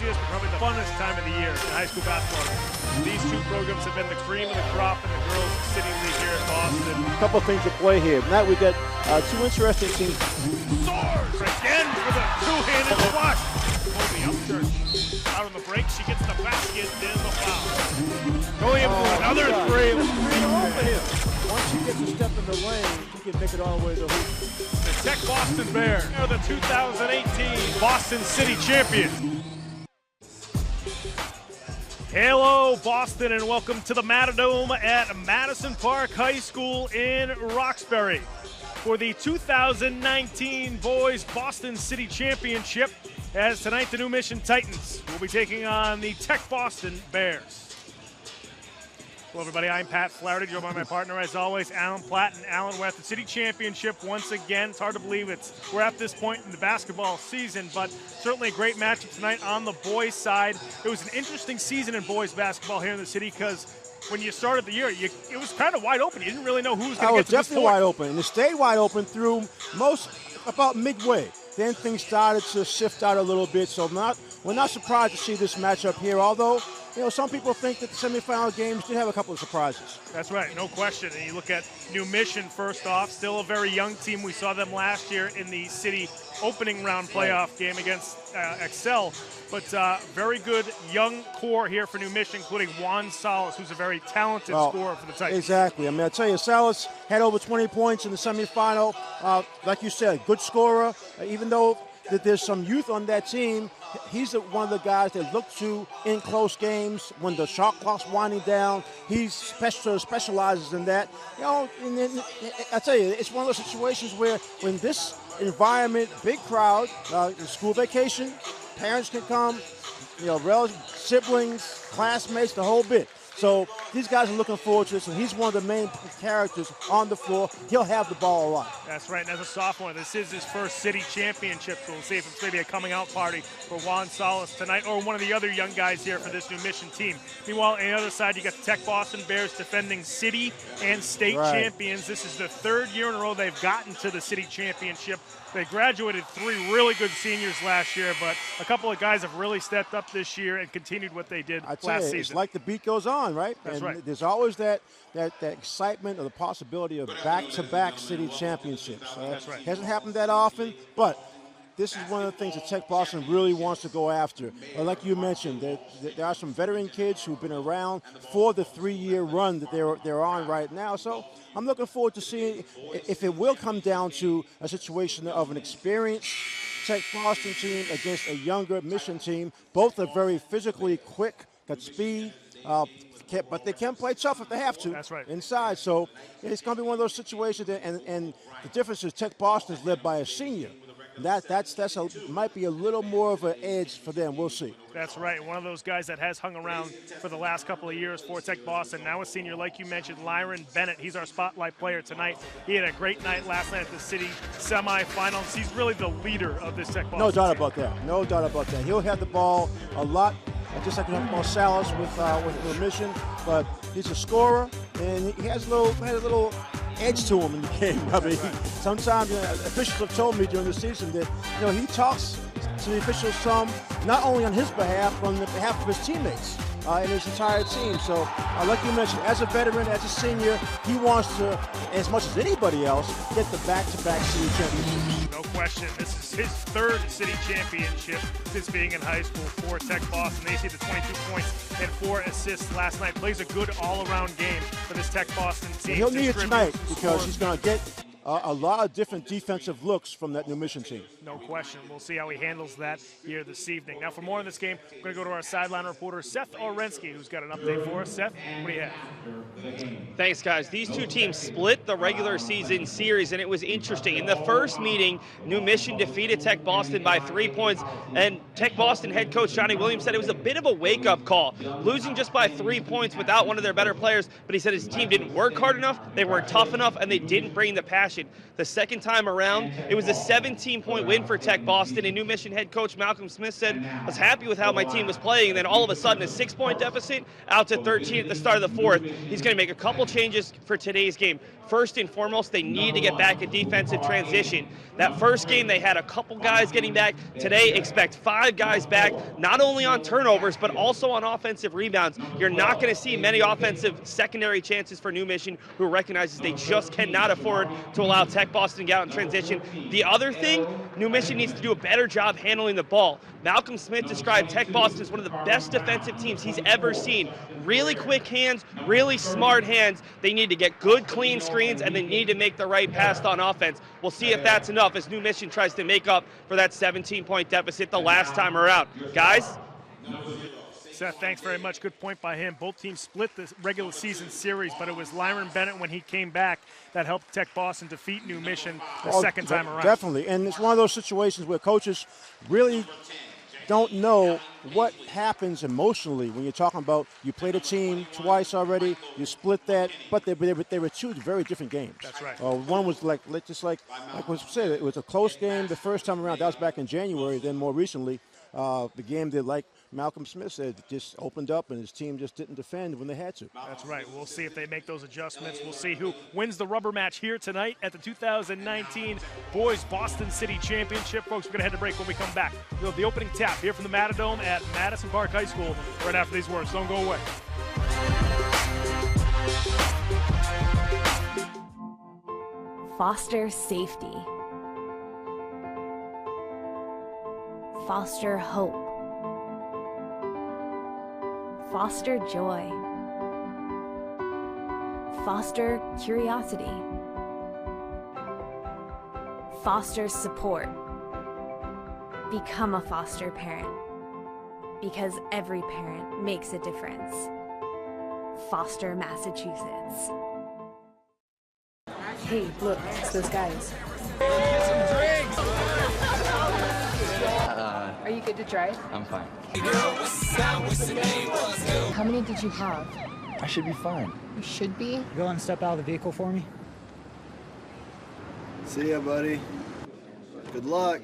craziest, but probably the funnest time of the year in high school basketball. These two programs have been the cream of the crop in the girls' city league here in Boston. A couple of things at play here. Now we've got two interesting teams. Soars again for the two-handed flush. Kobe Upchurch out on the break. She gets the basket. There's the foul. Williams with another three. Once he gets a step in the lane, he can make it all the way to the hoop. The Tech Boston Bears are the 2018 Boston City champions. Hello, Boston, and welcome to the Matadome at Madison Park High School in Roxbury for the 2019 Boys Boston City Championship, as tonight the New Mission Titans will be taking on the Tech Boston Bears. Hello, everybody. I'm Pat Flaherty, joined by my partner, as always, Alan Platt. And Alan, we're at the City Championship once again. It's hard to believe we're at this point in the basketball season, but certainly a great matchup tonight on the boys' side. It was an interesting season in boys basketball here in the city because when you started the year, it was kind of wide open. You didn't really know who was going to get to this point. It was definitely wide open, and it stayed wide open through about midway. Then things started to shift out a little bit, so we're not surprised to see this matchup here, although some people think that the semifinal games did have a couple of surprises. That's right, no question. And you look at New Mission, first off, still a very young team. We saw them last year in the city opening round playoff game against Excel. But very good young core here for New Mission, including Juan Salas, who's a very talented scorer for the Titans. Exactly. I mean, I tell you, Salas had over 20 points in the semifinal. Like you said, good scorer. Even though that there's some youth on that team, he's one of the guys that look to in close games when the shot clock's winding down. He specializes in that. And then, I tell you, it's one of those situations where when this environment, big crowd, school vacation, parents can come, relatives, siblings, classmates, the whole bit. So these guys are looking forward to this, and he's one of the main characters on the floor. He'll have the ball a lot. That's right, and as a sophomore, this is his first city championship, so we'll see if it's maybe a coming-out party for Juan Salas tonight, or one of the other young guys here for this New Mission team. Meanwhile, on the other side, you got the Tech Boston Bears defending city and state champions. This is the third year in a row they've gotten to the city championship. They graduated 3 really good seniors last year, but a couple of guys have really stepped up this year and continued what they did last season. It's like the beat goes on, right? That's right. There's always that excitement or the possibility of back-to-back city championships. That's right. Hasn't happened that often, but this is one of the things that Tech Boston really wants to go after. Like you mentioned, there are some veteran kids who've been around for the 3-year run that they're on right now. So I'm looking forward to seeing if it will come down to a situation of an experienced Tech Boston team against a younger Mission team. Both are very physically quick, got speed, but they can play tough if they have to. That's right. Inside. So it's going to be one of those situations, and the difference is Tech Boston is led by a senior. Might be a little more of an edge for them. We'll see. That's right. One of those guys that has hung around for the last couple of years for Tech Boston. Now a senior, like you mentioned, Lyron Bennett. He's our spotlight player tonight. He had a great night last night at the city semifinals. He's really the leader of this Tech Boston No doubt team. about that. No doubt about that. He'll have the ball a lot, just like Salas with Mission. But he's a scorer, and he has a little edge to him in the game. I mean, sometimes officials have told me during the season that he talks to the officials not only on his behalf, but on the behalf of his teammates and his entire team. So, like you mentioned, as a veteran, as a senior, he wants to, as much as anybody else, get the back-to-back city championship. No question. This is his third city championship since being in high school for Tech Boston. They see the 22 points and 4 assists last night. Plays a good all-around game for this Tech Boston team. He'll need it tonight because he's going to get a lot of different defensive looks from that New Mission team. No question. We'll see how he handles that here this evening. Now, for more on this game, we're going to go to our sideline reporter, Seth Orensky, who's got an update for us. Seth, what do you have? Thanks, guys. These two teams split the regular season series, and it was interesting. In the first meeting, New Mission defeated Tech Boston by 3 points, and Tech Boston head coach Johnny Williams said it was a bit of a wake-up call, losing just by 3 points without one of their better players, but he said his team didn't work hard enough, they weren't tough enough, and they didn't bring the passion. The second time around, it was a 17-point win for Tech Boston, and New Mission head coach Malcolm Smith said, I was happy with how my team was playing, and then all of a sudden a 6-point deficit out to 13 at the start of the fourth. He's going to make a couple changes for today's game. First and foremost, they need to get back in defensive transition. That first game, they had a couple guys getting back. Today, expect 5 guys back, not only on turnovers, but also on offensive rebounds. You're not going to see many offensive secondary chances for New Mission, who recognizes they just cannot afford to allow Tech Boston to get out in transition. The other thing, New Mission needs to do a better job handling the ball. Malcolm Smith described Tech Boston as one of the best defensive teams he's ever seen. Really quick hands, really smart hands. They need to get good, clean screens, and they need to make the right pass on offense. We'll see if that's enough as New Mission tries to make up for that 17-point deficit the last time around. Guys? Seth, thanks very much. Good point by him. Both teams split the regular season series, but it was Lyron Bennett when he came back that helped Tech Boston defeat New Mission the second time around. Definitely, and it's one of those situations where coaches really don't know what happens emotionally when you're talking about you played a team twice already, you split that, but they were 2 very different games. That's right. One was like was said, it was a close game the first time around. That was back in January. Then more recently, the game that, like Malcolm Smith said, just opened up and his team just didn't defend when they had to. That's right. We'll see if they make those adjustments. We'll see who wins the rubber match here tonight at the 2019 Boys Boston City Championship. Folks, we're going to head to break when we come back. We'll have the opening tap here from the Matadome at Madison Park High School right after these words. Don't go away. Foster safety. Foster hope. Foster joy. Foster curiosity. Foster support. Become a foster parent, because every parent makes a difference. Foster, Massachusetts. Hey, look, it's those guys. Are you good to drive? I'm fine. How many did you have? I should be fine. You should be. Go and step out of the vehicle for me. See ya, buddy. Good luck.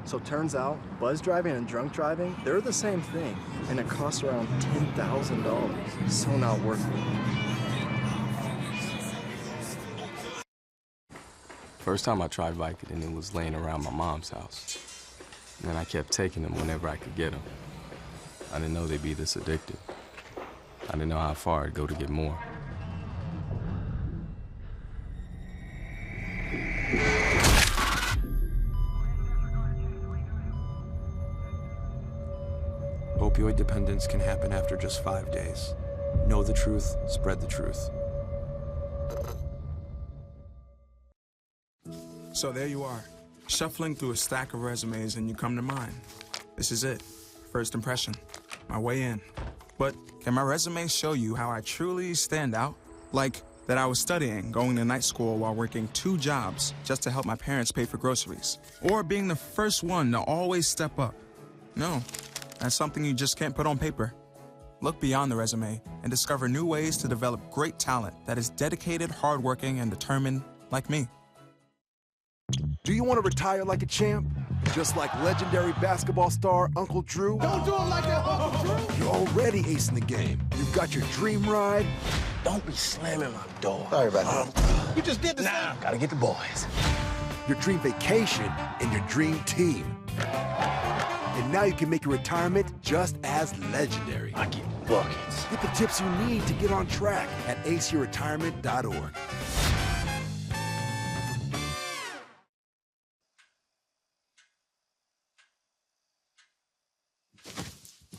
So turns out, buzz driving and drunk driving, they're the same thing. And it costs around $10,000. So not worth it. First time I tried Viking, and it was laying around my mom's house. And then I kept taking them whenever I could get them. I didn't know they'd be this addictive. I didn't know how far I'd go to get more. Opioid dependence can happen after just 5 days. Know the truth, spread the truth. So there you are, shuffling through a stack of resumes and you come to mine. This is it, first impression, my way in. But can my resume show you how I truly stand out? Like that I was studying, going to night school while working 2 jobs just to help my parents pay for groceries. Or being the first one to always step up. No, that's something you just can't put on paper. Look beyond the resume and discover new ways to develop great talent that is dedicated, hardworking, and determined like me. Do you want to retire like a champ? Just like legendary basketball star Uncle Drew? Don't do it like that, Uncle Drew! You're already acing the game. You've got your dream ride. Don't be slamming my door. Sorry about that. You just did the same. Gotta get the boys. Your dream vacation and your dream team. And now you can make your retirement just as legendary. I get buckets. Get the tips you need to get on track at aceyourretirement.org.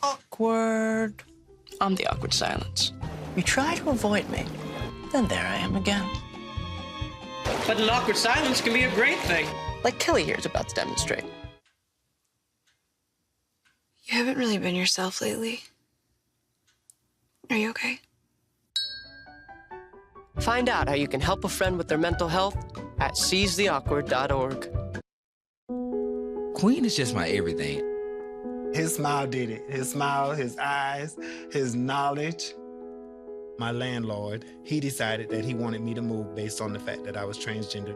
Awkward. I'm the awkward silence. You try to avoid me, then there I am again. But an awkward silence can be a great thing, like Kelly here is about to demonstrate. You haven't really been yourself lately. Are you okay? Find out how you can help a friend with their mental health at seizetheawkward.org. Queen is just my everything. His smile did it. His smile, his eyes, his knowledge. My landlord, he decided that he wanted me to move based on the fact that I was transgender.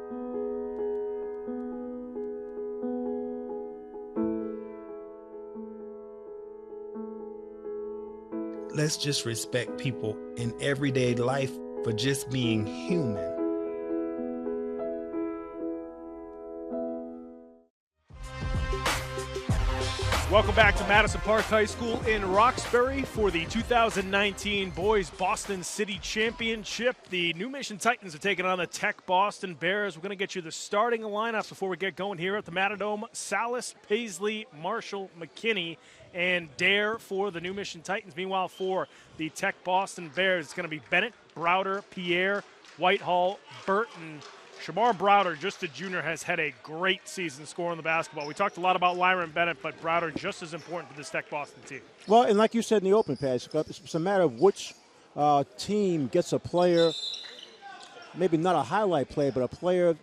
Let's just respect people in everyday life for just being human. Welcome back to Madison Park High School in Roxbury for the 2019 Boys Boston City Championship. The New Mission Titans are taking on the Tech Boston Bears. We're going to get you the starting lineups before we get going here at the Matadome. Salas, Paisley, Marshall, McKinney, and Dare for the New Mission Titans. Meanwhile, for the Tech Boston Bears, it's going to be Bennett, Browder, Pierre, Whitehall, Burton. Shamar Browder, just a junior, has had a great season scoring the basketball. We talked a lot about Lyron Bennett, but Browder just as important to this Tech Boston team. Well, and like you said in the open pass, it's a matter of which team gets a player, maybe not a highlight player, but a player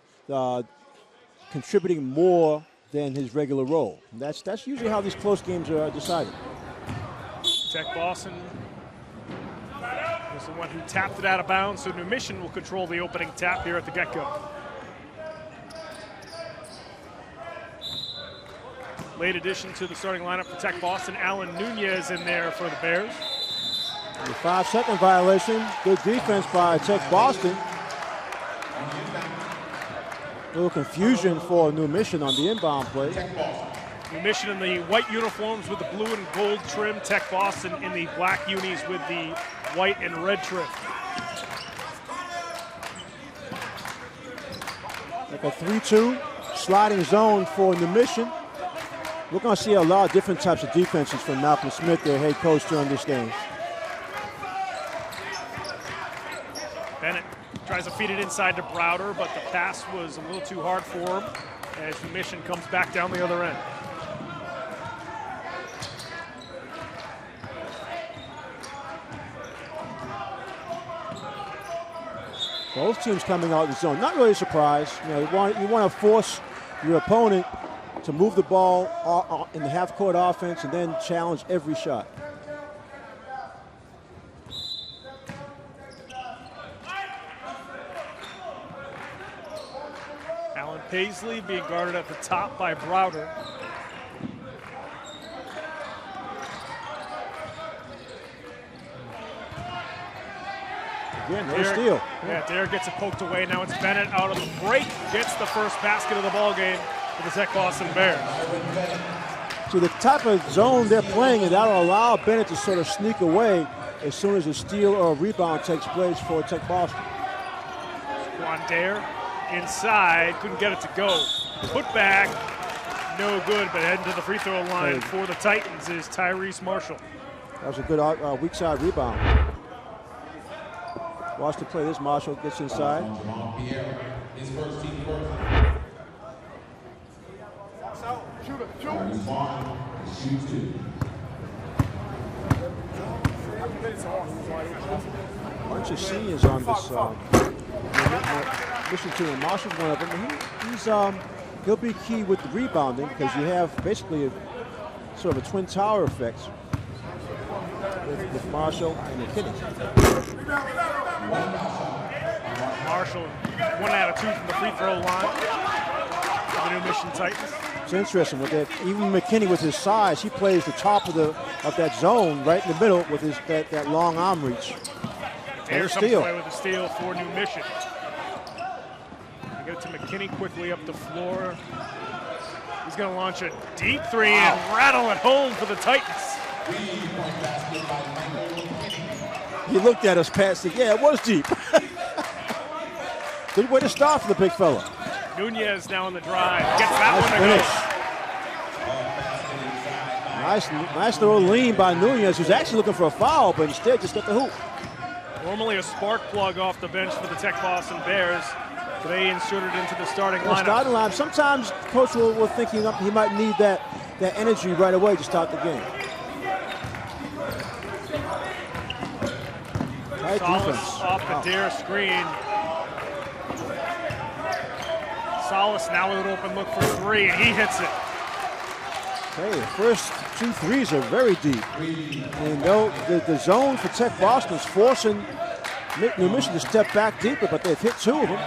contributing more than his regular role. And that's usually how these close games are decided. Tech Boston was the one who tapped it out of bounds, so New Mission will control the opening tap here at the get-go. Late addition to the starting lineup for Tech Boston. Alan Nunez in there for the Bears. The 5-second violation. Good defense by Tech Boston. A little confusion for New Mission on the inbound play. New Mission in the white uniforms with the blue and gold trim. Tech Boston in the black unis with the white and red trim. Like a 3-2 sliding zone for New Mission. We're going to see a lot of different types of defenses from Malcolm Smith, their head coach, during this game. Bennett tries to feed it inside to Browder, but the pass was a little too hard for him as New Mission comes back down the other end. Both teams coming out of the zone. Not really a surprise. You know, you want to force your opponent to move the ball in the half-court offense and then challenge every shot. Alan Paisley being guarded at the top by Browder. Again, no steal. Yeah, Dare gets it poked away. Now it's Bennett out of the break. Gets the first basket of the ball game for the Tech Boston Bears. So the type of zone they're playing, and that'll allow Bennett to sort of sneak away as soon as a steal or a rebound takes place for Tech Boston. Juan Dare inside, couldn't get it to go. Put back, no good, but heading to the free throw line for the Titans is Tyrese Marshall. That was a good weak side rebound. Watch the play. This Marshall gets inside. His first team shoot two. Bunch of seniors on this mission team, and Marshall's one of them. He'll be key with the rebounding because you have basically sort of a twin tower effect with Marshall and McKinney. Marshall, 1 out of 2 from the free throw line for the New Mission Titans. It's interesting with that. Even McKinney, with his size, he plays the top of that zone right in the middle with his that long arm reach. Dare comes away with a steal for New Mission. They get it to McKinney quickly up the floor. He's going to launch a deep three and rattle it home for the Titans. He looked at us, Pat, said, yeah, it was deep. Good way to start for the big fella. Nunez now on the drive. Gets that one to go. Nice little lean by Nunez, who's actually looking for a foul, but instead just got the hoop. Normally a spark plug off the bench for the Tech Boston Bears. Today inserted into the starting lineup. Sometimes coach will think he might need that energy right away to start the game. Salas off the Dare screen. Salas now with an open look for 3, and he hits it. Okay, the first 2 threes are very deep. And the zone for Tech Boston is forcing New Mission to step back deeper, but they've hit 2 of them.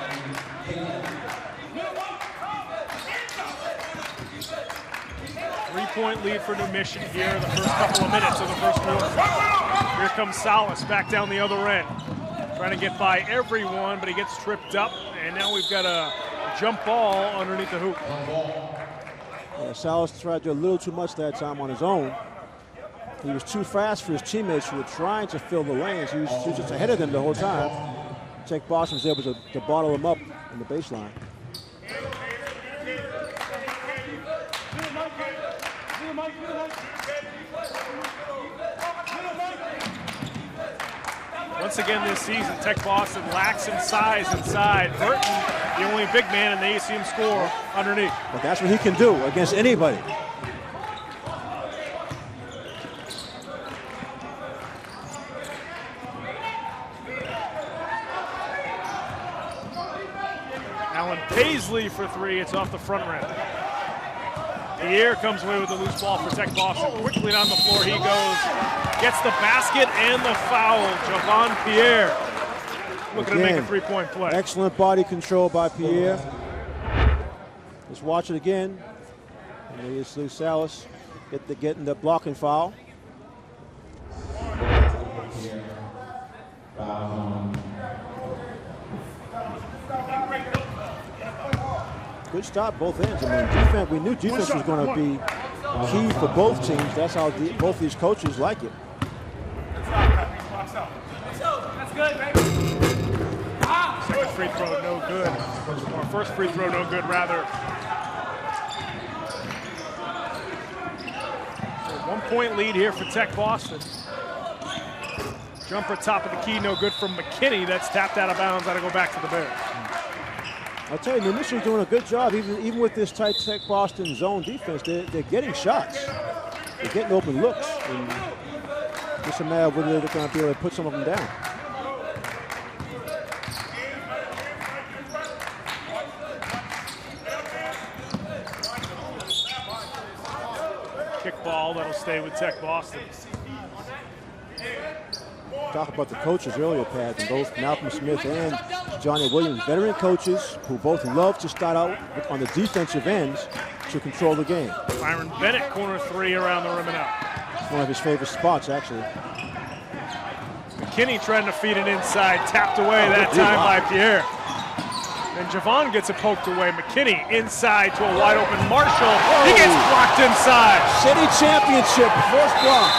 Three-point lead for New Mission here in the first couple of minutes of the first quarter. Here comes Salas back down the other end. Trying to get by everyone, but he gets tripped up, and now we've got a jump ball underneath the hoop. Yeah, Salas tried to do a little too much that time on his own. He was too fast for his teammates who were trying to fill the lanes. He was just ahead of them the whole time. Tech Boston was able to bottle him up in the baseline. Once again this season, Tech Boston lacks in size inside. Burton, the only big man, and they see him score underneath. But that's what he can do against anybody. Allen Paisley for three. It's off the front rim. Pierre comes away with the loose ball for Tech Boston. Quickly down the floor he goes. Gets the basket and the foul. Javon Pierre looking to make a three-point play. Excellent body control by Pierre. Let's watch it again. And there's Lou Salas getting the blocking foul. Good stop both ends. I mean, defense, we knew defense was going to be key for both teams. That's how both these coaches like it. That's good, baby. Second free throw, no good. Or first free throw, no good, rather. So 1 point lead here for Tech Boston. Jumper top of the key, no good from McKinney. That's tapped out of bounds. That'll go back to the Bears. I'll tell you, New Michigan's doing a good job, even with this tight Tech Boston zone defense. They're getting shots. They're getting open looks. And just a matter of whether they're going to be able to put some of them down. Kick ball that'll stay with Tech Boston. Talk about the coaches earlier, Pat, and both Malcolm Smith and Johnny Williams, veteran coaches who both love to start out on the defensive ends to control the game. Byron Bennett, corner three around the rim and out. It's one of his favorite spots, actually. McKinney trying to feed it inside, tapped away that time by Pierre. And Javon gets it poked away. McKinney inside to a wide open Marshall. He gets blocked inside. City championship, first block.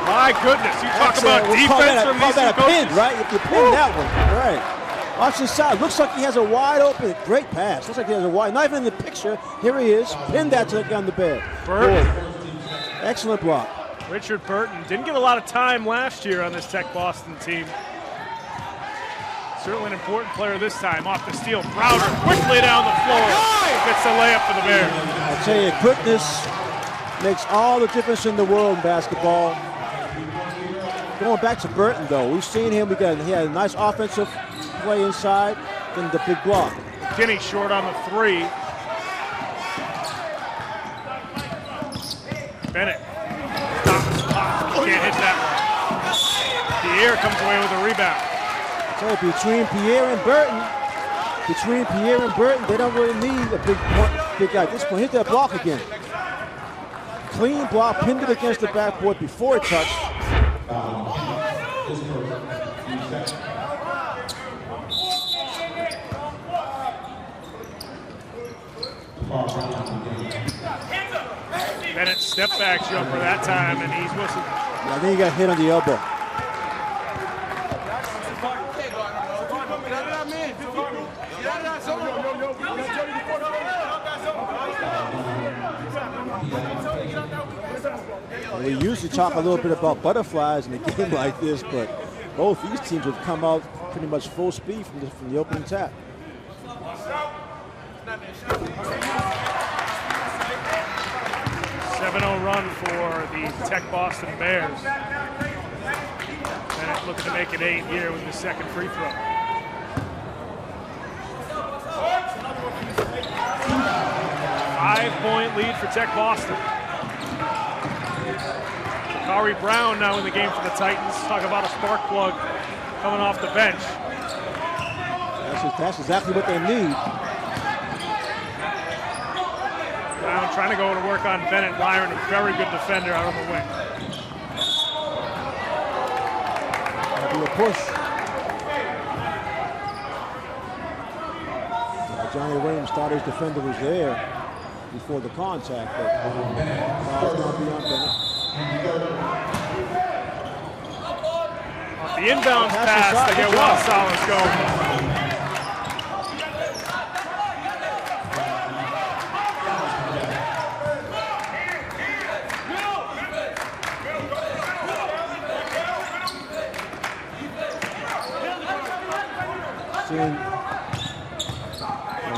My goodness, you talk about defense from these two coaches. Pin, right? You pin that one, right? Watch the side. Looks like he has a wide open, great pass. Looks like he has a wide, not even in the picture. Here he is. Pin that on the bed. Burton. Excellent block. Richard Burton didn't get a lot of time last year on this Tech Boston team. Certainly an important player this time. Off the steal, Browder quickly down the floor. Gets the layup for the Bears. I tell you, quickness makes all the difference in the world in basketball. Going back to Burton, though, we've seen him. He had a nice offensive play inside, then the big block. McKinney short on the three. Bennett. Can't hit that one. Pierre comes away with a rebound. So between Pierre and Burton, they don't really need a big guy at this point. Hit that block again. Clean block, pinned it against the backboard before it touched. Bennett step back jumper that time, and he's whistled. I think he got hit on the elbow. We usually talk a little bit about butterflies in a game like this, but both these teams have come out pretty much full speed from the opening tap. Run for the Tech Boston Bears. Bennett looking to make it 8 here with the second free throw. Five-point lead for Tech Boston. Kari Brown now in the game for the Titans. Talk about a spark plug coming off the bench. That's exactly what they need. Brown trying to go to work on Bennett. Lyron, a very good defender out on the wing. That'll be a push. Johnny Williams thought his defender was there. before the contact, but foul's going to be on Bennett. The inbounds pass to get Juan Salas going.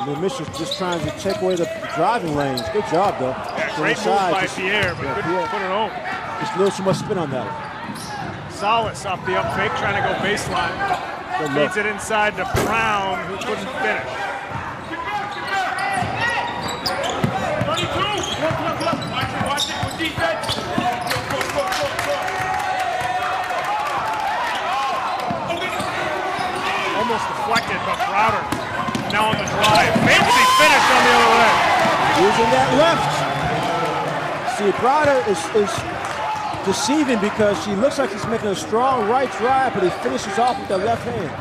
New Michigan's just trying to take away the driving lanes. Good job, though. Yeah, great move by Pierre, but couldn't put it home. Just a little too much spin on that one. Salas off the up fake, trying to go baseline. Feeds it inside to Brown, who couldn't finish. Almost deflected, but Browder now on the drive. Fancy finish on the other way. Using that left. See, Browder is deceiving because she looks like he's making a strong right drive, but he finishes off with the left hand.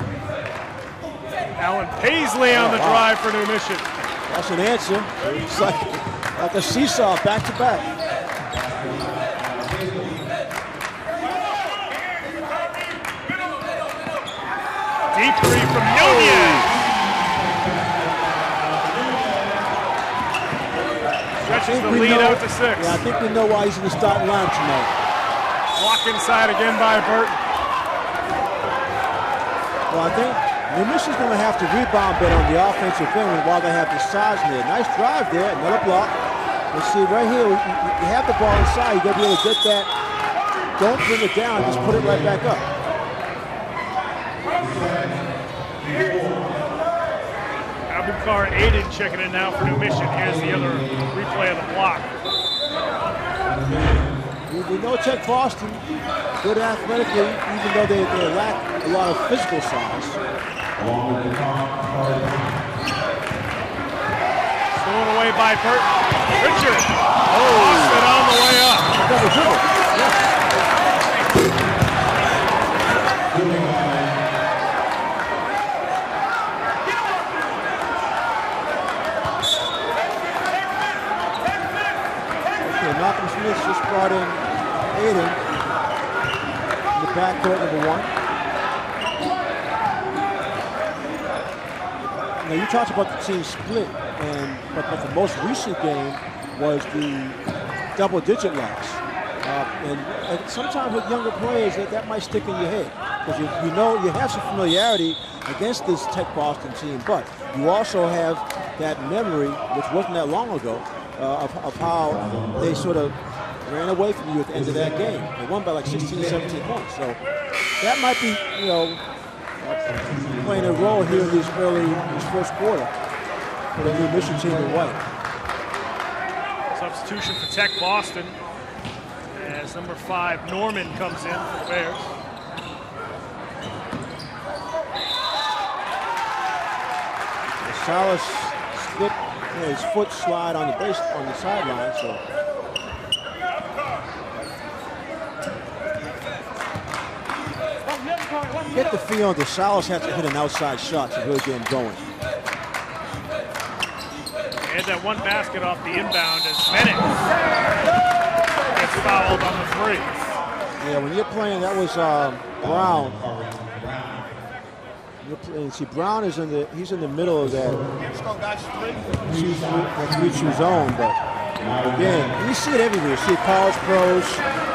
Alan Paisley on the drive for New Michigan. That's an answer. It's like a seesaw, back to back. Deep three from Nunez. Stretches the lead out to 6. Yeah, I think we know why he's in the starting line tonight. Block inside again by Burton. Well, I think New Michigan's going to have to rebound better on the offensive end while they have the size in there. Nice drive there, another block. Let's see, right here, you have the ball inside. You got to be able to get that. Don't bring it down, just put it right back up. Abubakar Aiden checking in now for New Michigan. Here's the other replay of the block. We know Tech Boston, good athletically, even though they lack a lot of physical size. Stolen away by Burton. Richard. Lost it on the way up. Double dribble. Yeah. Malcolm Smith just brought in Aiden in the backcourt, number 1. Now you talked about the team split, but the most recent game was the double-digit loss. And sometimes with younger players, that might stick in your head because you know you have some familiarity against this Tech Boston team, but you also have that memory, which wasn't that long ago, of how they sort of ran away from you at the end of that game. They won by like 16, 17 points. So that might be, playing a role here in this first quarter for the New Michigan team in white. Substitution for Tech Boston as number 5 Norman comes in for the Bears. Salas slipped his foot slide on the sideline, so get the feel that Salas has to hit an outside shot to really get him going. He had that one basket off the inbound as Bennett gets fouled on the 3. Yeah, when you're playing, that was Brown. And see, Brown is he's in the middle of that 3-2 zone, but again, you see it everywhere. You see it college pros.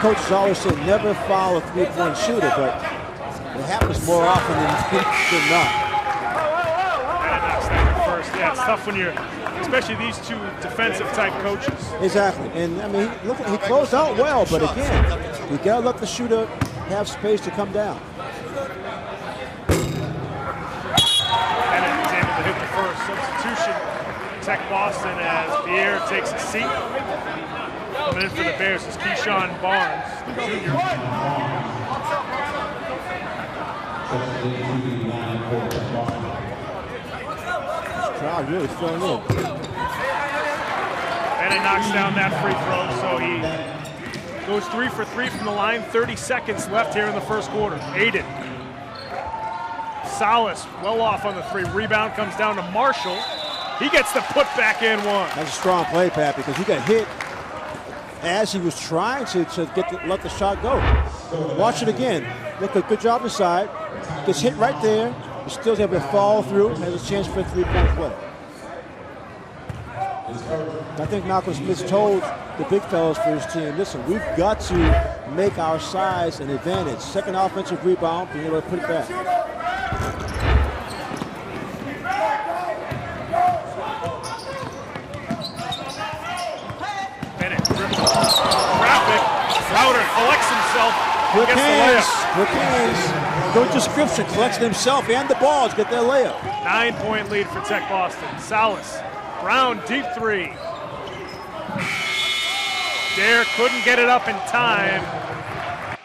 Coaches always say never foul a 3-point shooter, but it happens more often than not. Yeah, it's tough when you're, especially these two defensive type coaches. Exactly, and I mean, look, he closed out well, but again, you gotta let the shooter have space to come down. To hit the first substitution. Tech Boston as Pierre takes a seat. Coming in for the Bears is Keyshawn Barnes, the junior. Crowd really filling in. Bennett knocks down that free throw, so he goes 3 for 3 from the line. 30 seconds left here in the first quarter. Aiden. Salas well off on the 3. Rebound comes down to Marshall. He gets the putback and one. That's a strong play, Pat, because he got hit as he was trying to let the shot go. Watch it again. Look, a good job inside. Gets hit right there. He still able to fall through. Has a chance for a three-point play. I think Malcolm Smith told the big fellas for his team, listen, we've got to make our size an advantage. Second offensive rebound, being able to put it back. Bennett dribbles. Traffic. Crowder collects himself. Quick Gets hands. the layup. Quick hands. Good description. Collects himself and the balls. Get their layup. 9-point lead for Tech Boston. Salas. Brown, deep three. Dare couldn't get it up in time.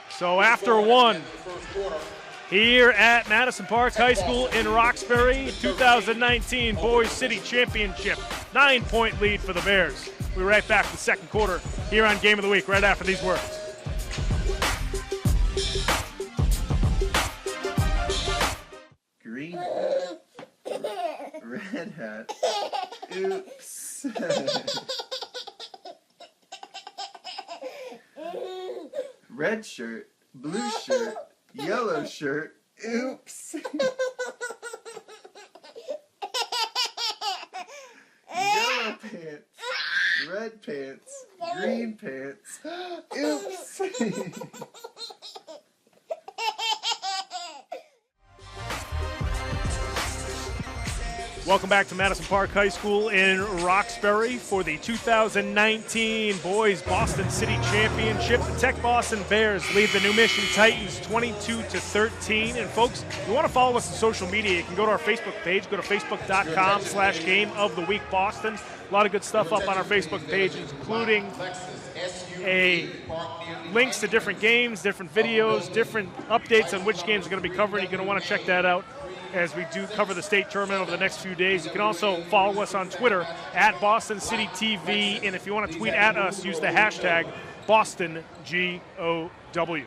So after one, here at Madison Park High School in Roxbury, 2019 Boys City Championship. 9-point lead for the Bears. We'll be right back to the second quarter here on Game of the Week right after these words. Green hat. Red hat. Oops. Red shirt. Blue shirt. Yellow shirt. Oops. Yellow pants. Red pants. Green pants. Oops. Welcome back to Madison Park High School in Roxbury for the 2019 Boys Boston City Championship. The Tech Boston Bears lead the New Mission Titans 22-13. And folks, if you want to follow us on social media, you can go to our Facebook page. Go to facebook.com/GameOfTheWeekBoston. A lot of good stuff up on our Facebook page, including links to different games, different videos, different updates on which games are going to be covering. You're going to want to check that out as we do cover the state tournament over the next few days. You can also follow us on Twitter at Boston City TV, and if you want to tweet at us, use the hashtag BostonGOW.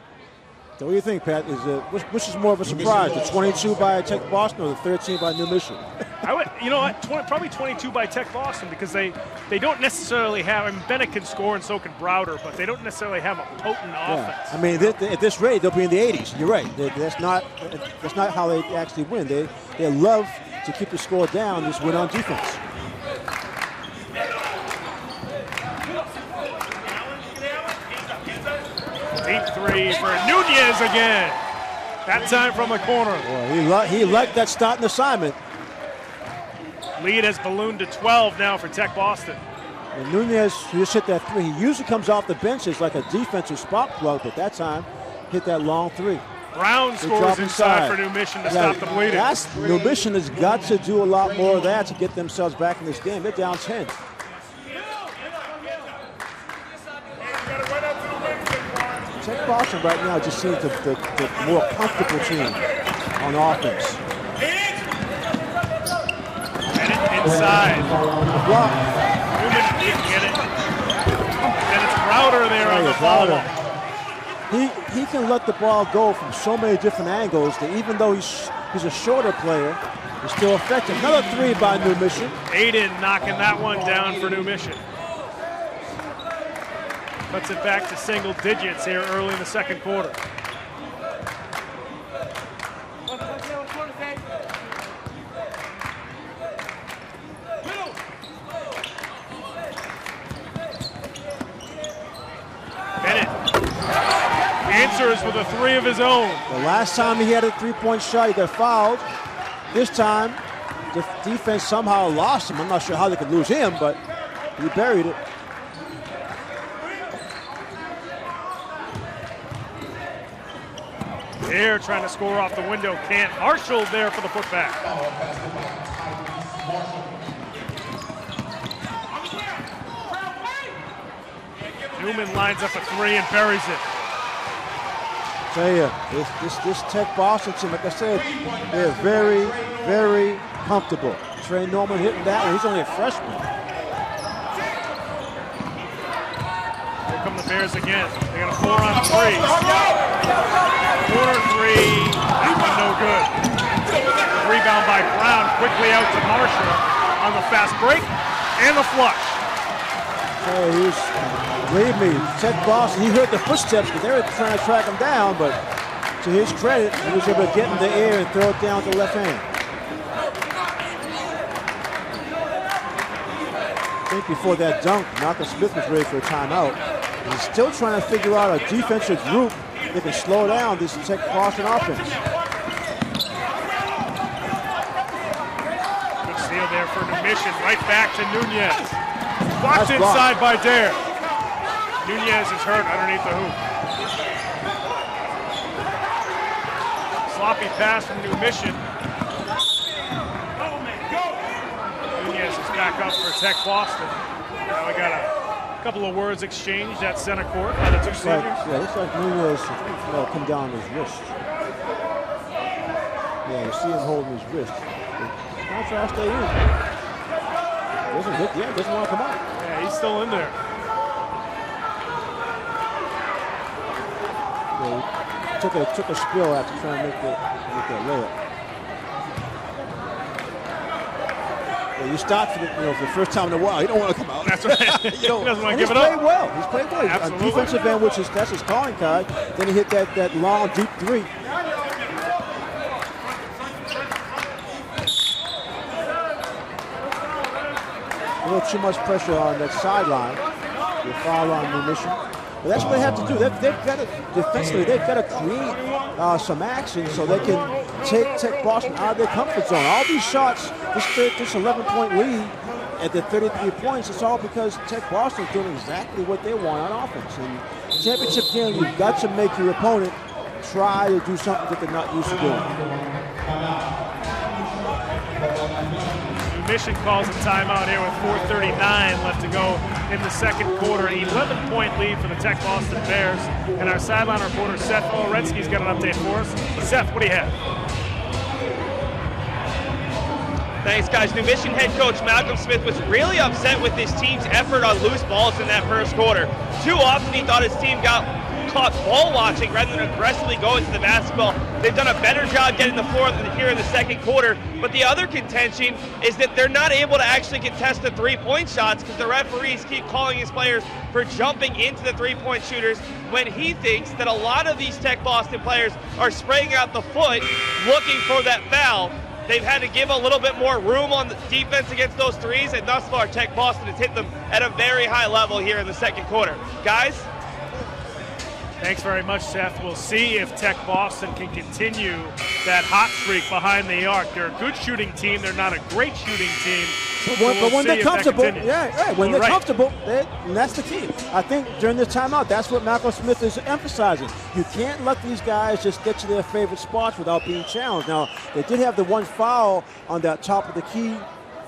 So what do you think, Pat? Which is more of a surprise, the 22 by Tech Boston or the 13 by New Mission? I would, you know what, probably 22 by Tech Boston, because they don't necessarily have, I mean, Bennett can score and so can Browder, but they don't necessarily have a potent offense. I mean, at this rate, they'll be in the 80s. You're right. That's not how they actually win. They love to keep the score down, just win on defense. Deep three for Nunez again. That time from the corner. Boy, he liked that starting assignment. Lead has ballooned to 12 now for Tech Boston. And Nunez just hit that three. He usually comes off the bench as like a defensive spark plug, but that time hit that long three. Brown scores inside for New Mission to stop the bleeding. New Mission has got to do a lot more of that to get themselves back in this game. They're down 10. Tech Boston right now just seems the more comfortable team on offense. Inside. Block. Newman didn't get it. And it's Browder there on the follow-up. He can let the ball go from so many different angles that even though he's a shorter player, he's still effective. Another three by New Mission. Aiden knocking that one down for New Mission. Puts it back to single digits here early in the second quarter. Bennett answers with a three of his own. The last time he had a three-point shot, he got fouled. This time, the defense somehow lost him. I'm not sure how they could lose him, but he buried it. They're trying to score off the window. Can't. Marshall there for the putback. Newman lines up a three and buries it. Tell you, this Tech Boston team, like I said, they're very, very comfortable. Trey Norman hitting that one. He's only a freshman. Here come the Bears again. They got a 4-on-3. Corner three. That one no good. Rebound by Brown. Quickly out to Marshall. on the fast break and the flush. So believe me, Tech Boston, he heard the footsteps because they were trying to track him down, but to his credit, he was able to get in the air and throw it down to the left hand. I think before that dunk, Malcolm Smith was ready for a timeout. He's still trying to figure out a defensive group that can slow down this Tech Boston offense. Good steal there for New Mission, right back to Nunez. Blocked inside by Dare. Nunez is hurt underneath the hoop. Sloppy pass from New Mission. Nunez is back up for Tech Boston. Now we got a couple of words exchanged at center court by the two seniors. Looks like Nunez come down his wrist. Yeah, you see him holding his wrist. Not trying to stay in. Doesn't want to come out. Yeah, he's still in there. Yeah, took a spill after trying to make that layup. Yeah, you start for the first time in a while. You don't want to come out. That's right. He doesn't want to give it up. He's played well. Absolutely. On defensive end, that's his calling card. Then he hit that long, deep three. A little too much pressure on that sideline. The foul on New Mission. But that's what they have to do. They've got to, defensively, they've got to create some action so they can take Tech Boston out of their comfort zone. All these shots, this 11-point lead at the 33 points, it's all because Tech Boston is doing exactly what they want on offense. In championship game, you've got to make your opponent try to do something that they're not used to doing. Mission calls a timeout here with 4:39 left to go in the second quarter. 11-point lead for the Tech Boston Bears. And our sideline reporter, Seth Oretsky's got an update for us. Seth, what do you have? Thanks, guys. New Mission head coach Malcolm Smith was really upset with his team's effort on loose balls in that first quarter. Too often he thought his team got caught ball watching rather than aggressively going to the basketball. They've done a better job getting the floor here in the second quarter. But the other contention is that they're not able to actually contest the three-point shots because the referees keep calling his players for jumping into the three-point shooters when he thinks that a lot of these Tech Boston players are spraying out the foot looking for that foul. They've had to give a little bit more room on the defense against those threes, and thus far Tech Boston has hit them at a very high level here in the second quarter. Guys? Thanks very much, Seth. We'll see if Tech Boston can continue that hot streak behind the arc. They're a good shooting team. They're not a great shooting team. But when they're comfortable, when they're comfortable, and that's the key. I think during this timeout, that's what Malcolm Smith is emphasizing. You can't let these guys just get to their favorite spots without being challenged. Now, they did have the one foul on that top of the key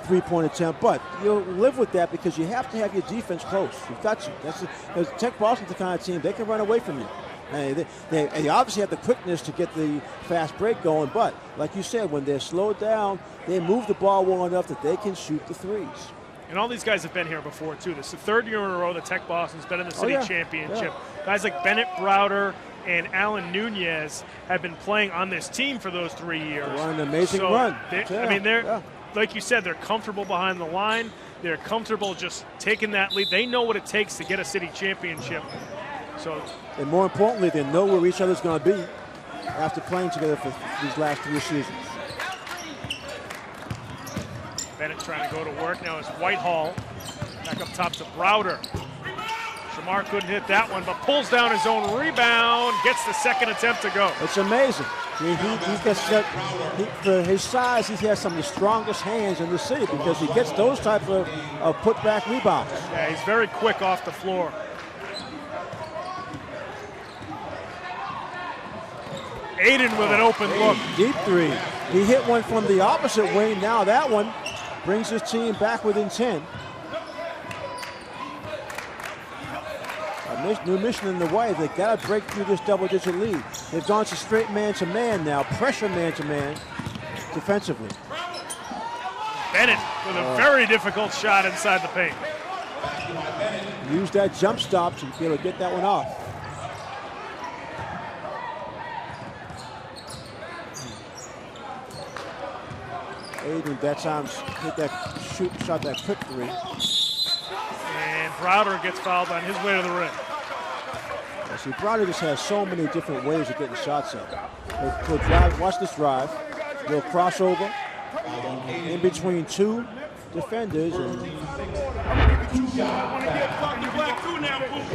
three-point attempt, but you'll live with that because you have to have your defense close. You've got to. Because Tech Boston's the kind of team, they can run away from you. And they obviously have the quickness to get the fast break going, but like you said, when they're slowed down, they move the ball well enough that they can shoot the threes. And all these guys have been here before, too. This is the third year in a row that Tech Boston's been in the city championship. Yeah. Guys like Bennett Browder and Alan Nunez have been playing on this team for those 3 years. They're on an amazing run. I mean, they're like you said, they're comfortable behind the line. They're comfortable just taking that lead. They know what it takes to get a city championship. And more importantly, they know where each other's going to be after playing together for these last 3 seasons. Bennett trying to go to work. Now it's Whitehall. Back up top to Browder. Shamar couldn't hit that one, but pulls down his own rebound. Gets the second attempt to go. It's amazing. He gets that, for his size, he has some of the strongest hands in the city because he gets those type of putback rebounds. Yeah, he's very quick off the floor. Aiden with an open look. Deep three. He hit one from the opposite wing. Now that one brings his team back within 10. New Mission in the way. They got to break through this double-digit lead. They've gone to straight man-to-man now, pressure man-to-man defensively. Bennett with a very difficult shot inside the paint. Use that jump stop to be able to get that one off. Aiden that time hit that shot that quick three. And Browder gets fouled on his way to the rim. Yeah, see, Browder just has so many different ways of getting shots up. He'll drive, watch this drive. He'll crossover in between two defenders. And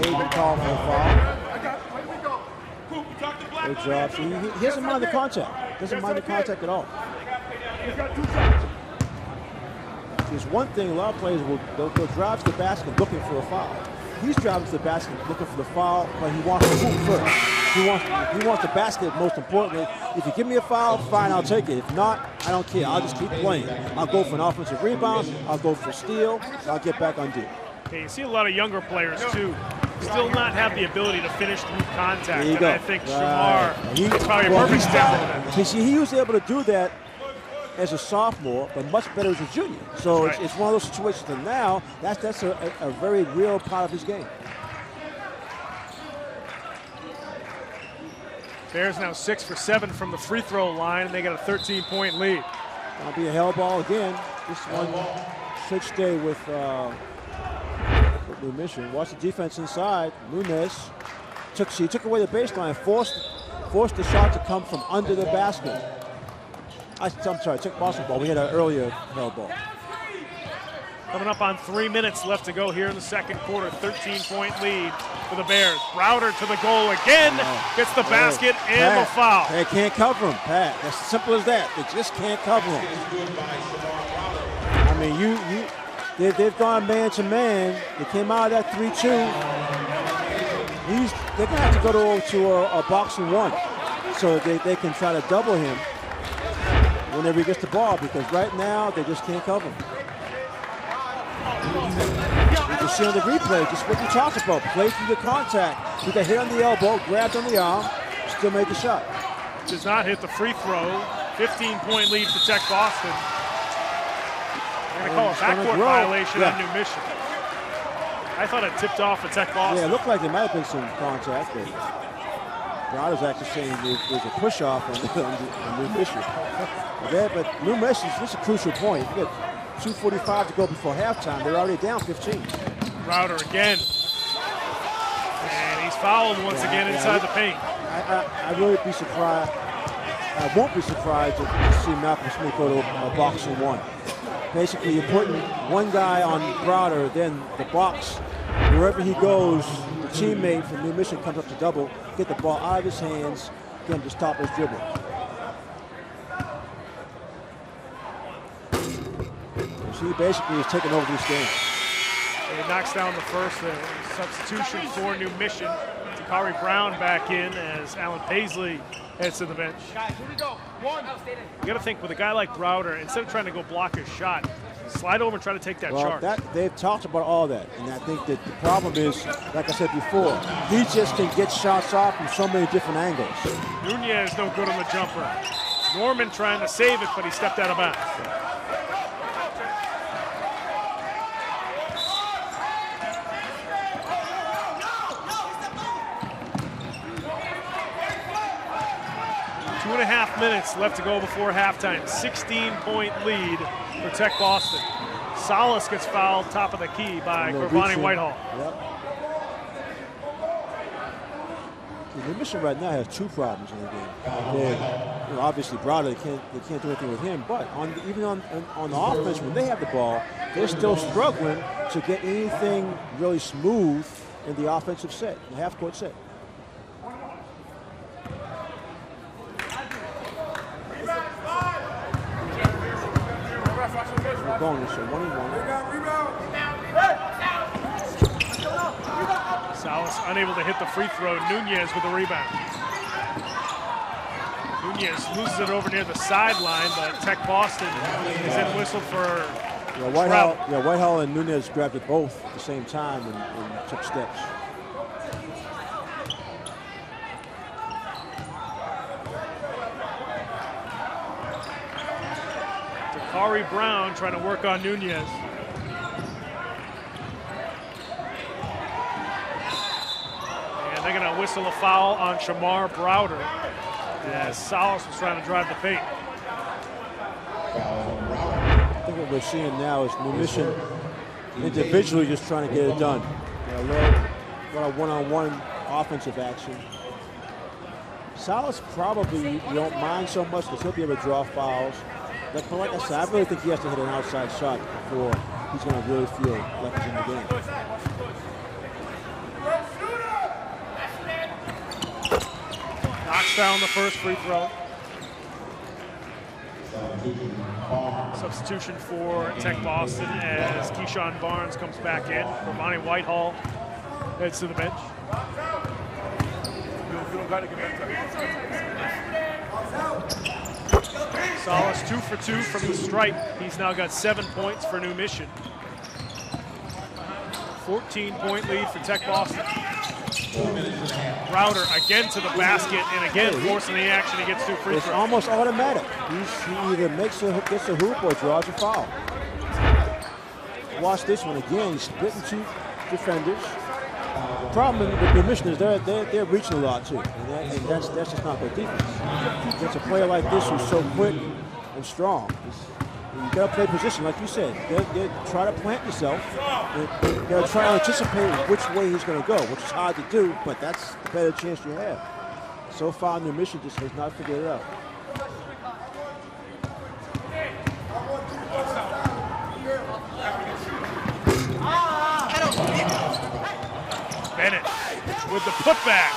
Aiden called for a foul. Good job. See, he doesn't mind the contact. Doesn't mind the contact at all. There's one thing a lot of players they'll drive to the basket looking for a foul. He's driving to the basket looking for the foul, but he wants to hoop first. He wants the basket most importantly. If you give me a foul, fine, I'll take it. If not, I don't care. I'll just keep playing. I'll go for an offensive rebound. I'll go for a steal. I'll get back on D. Okay, you see a lot of younger players too, still not have the ability to finish through contact. There you and go. I think Shamar is probably a well, perfect example of that. You see, he was able to do that as a sophomore, but much better as a junior. So right. it's one of those situations. And now that's a very real part of his game. Bears now 6 for 7 from the free throw line, and they got a 13-point lead. Gonna be a hell ball again. This one should stay with New Mission. Watch the defense inside. Nunez took away the baseline, forced the shot to come from under the basket. I'm sorry, took Boston ball. We had an earlier hell ball. Coming up on 3 minutes left to go here in the second quarter. 13-point lead for the Bears. Browder to the goal again. Gets the basket and the foul. They can't cover him, Pat. As simple as that. They just can't cover him. I mean, they've gone man to man. They came out of that 3-2. They're going to have to go to a boxing one so they can try to double him whenever he gets the ball, because right now they just can't cover him. You can see on the replay just what you talked about. Play through the contact. He got hit on the elbow, grabbed on the arm, still made the shot. Does not hit the free throw. 15-point lead for Tech Boston. They're going to call a backcourt violation on New Mission. I thought it tipped off for Tech Boston. Yeah, it looked like there might have been some contact, but Browder's actually saying there's a push-off on New Mission. But New Mission, this is a crucial point. You got 2:45 to go before halftime. They're already down 15. Browder again. And he's fouled once again inside the paint. I really be surprised. I won't be surprised to see Malcolm Smith go to a boxing one. Basically, you're putting one guy on Browder, then the box. Wherever he goes, the teammate from New Mission comes up to double, get the ball out of his hands, get him to stop his dribble. So he basically is taking over this game. He knocks down the first substitution for New Mission. Takari Brown back in as Alan Paisley heads to the bench. Guys, here we go. One. You got to think with a guy like Browder, instead of trying to go block his shot, slide over and try to take that charge. They've talked about all that, and I think that the problem is, like I said before, he just can get shots off from so many different angles. Nunez no good on the jumper. Norman trying to save it, but he stepped out of bounds. Two and a half minutes left to go before halftime. 16-point lead for Tech Boston. Salas gets fouled top of the key by Corvani Whitehall. Yep. The Mission right now has two problems in the game. Obviously, Browder, they can't do anything with him, but even on the offense, when they have the ball, they're still struggling to get anything really smooth in the offensive set, the half-court set. We're going, so 1-1. Salas unable to hit the free throw. Nunez with the rebound. Nunez loses it over near the sideline, but Tech Boston is then whistled for Whitehall and Nunez grabbed it both at the same time and took steps. Takari Brown trying to work on Nunez. And they're going to whistle a foul on Shamar Browder as Salas was trying to drive the paint. think what we're seeing now is New Mission individually just trying to get it done. A lot of one-on-one offensive action. Salas probably you don't mind so much because he'll be able to draw fouls. But like I said, I really think he has to hit an outside shot before he's going to really feel like he's in the game. Knocks down the first free throw. Substitution for Tech Boston as Keyshawn Barnes comes back in. Romani Whitehall heads to the bench. Salas 2 for 2 from the stripe. He's now got 7 points for New Mission. 14-point lead for Tech Boston. Browder again to the basket and again forcing the action. He gets 2 free throws. It's almost automatic. He either gets a hoop or draws a foul. Watch this one again. He's splitting 2 defenders. The problem with New Mission is they're reaching a lot too, and that's just not their defense. Against a player like this who's so quick and strong, you got to play position, like you said. They try to plant yourself. You got to try to anticipate which way he's going to go, which is hard to do, but that's the better chance you have. So far, New Mission just has not figured it out. Bennett with the putback.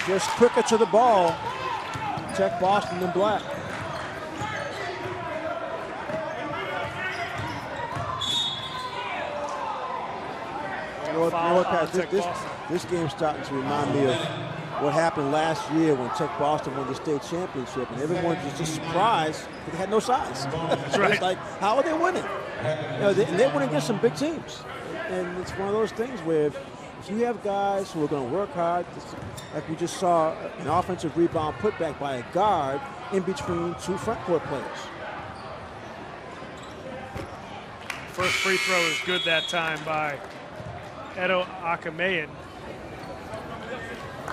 Just quicker to the ball. Tech Boston in black. This game's starting to remind me of what happened last year when Tech Boston won the state championship, and everyone was just surprised that they had no size. That's right. It's like, how are they winning? They're winning against some big teams. And it's one of those things where if you have guys who are going to work hard, like we just saw an offensive rebound putback by a guard in between 2 front court players. First free throw is good that time by Edo Akameyan.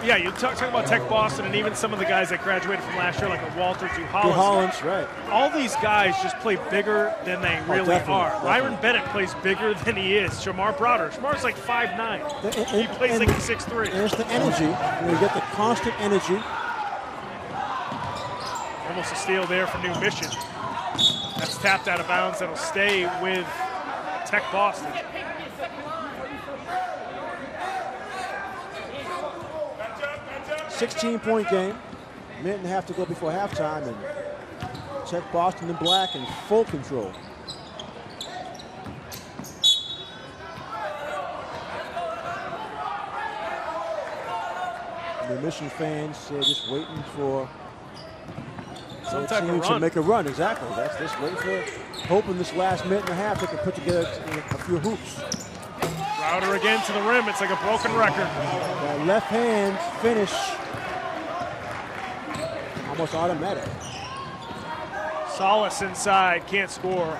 Yeah, you talk about Tech Boston and even some of the guys that graduated from last year, like a Walter Hollins, right. All these guys just play bigger than they really are. Byron Bennett plays bigger than he is. Shamar Browder. Shamar's like 5'9". He plays like he's 6'3". And it's the energy. You get the constant energy. Almost a steal there for New Mission. That's tapped out of bounds. That'll stay with Tech Boston. 16-point game. Minute and a half to go before halftime, and Tech Boston in black in full control. The Mission fans just waiting for some type of team run to make a run. Exactly. That's just waiting for, hoping this last minute and a half they can put together a few hoops. Browder again to the rim. It's like a broken record. That left hand finish. Almost automatic. Salas inside, can't score.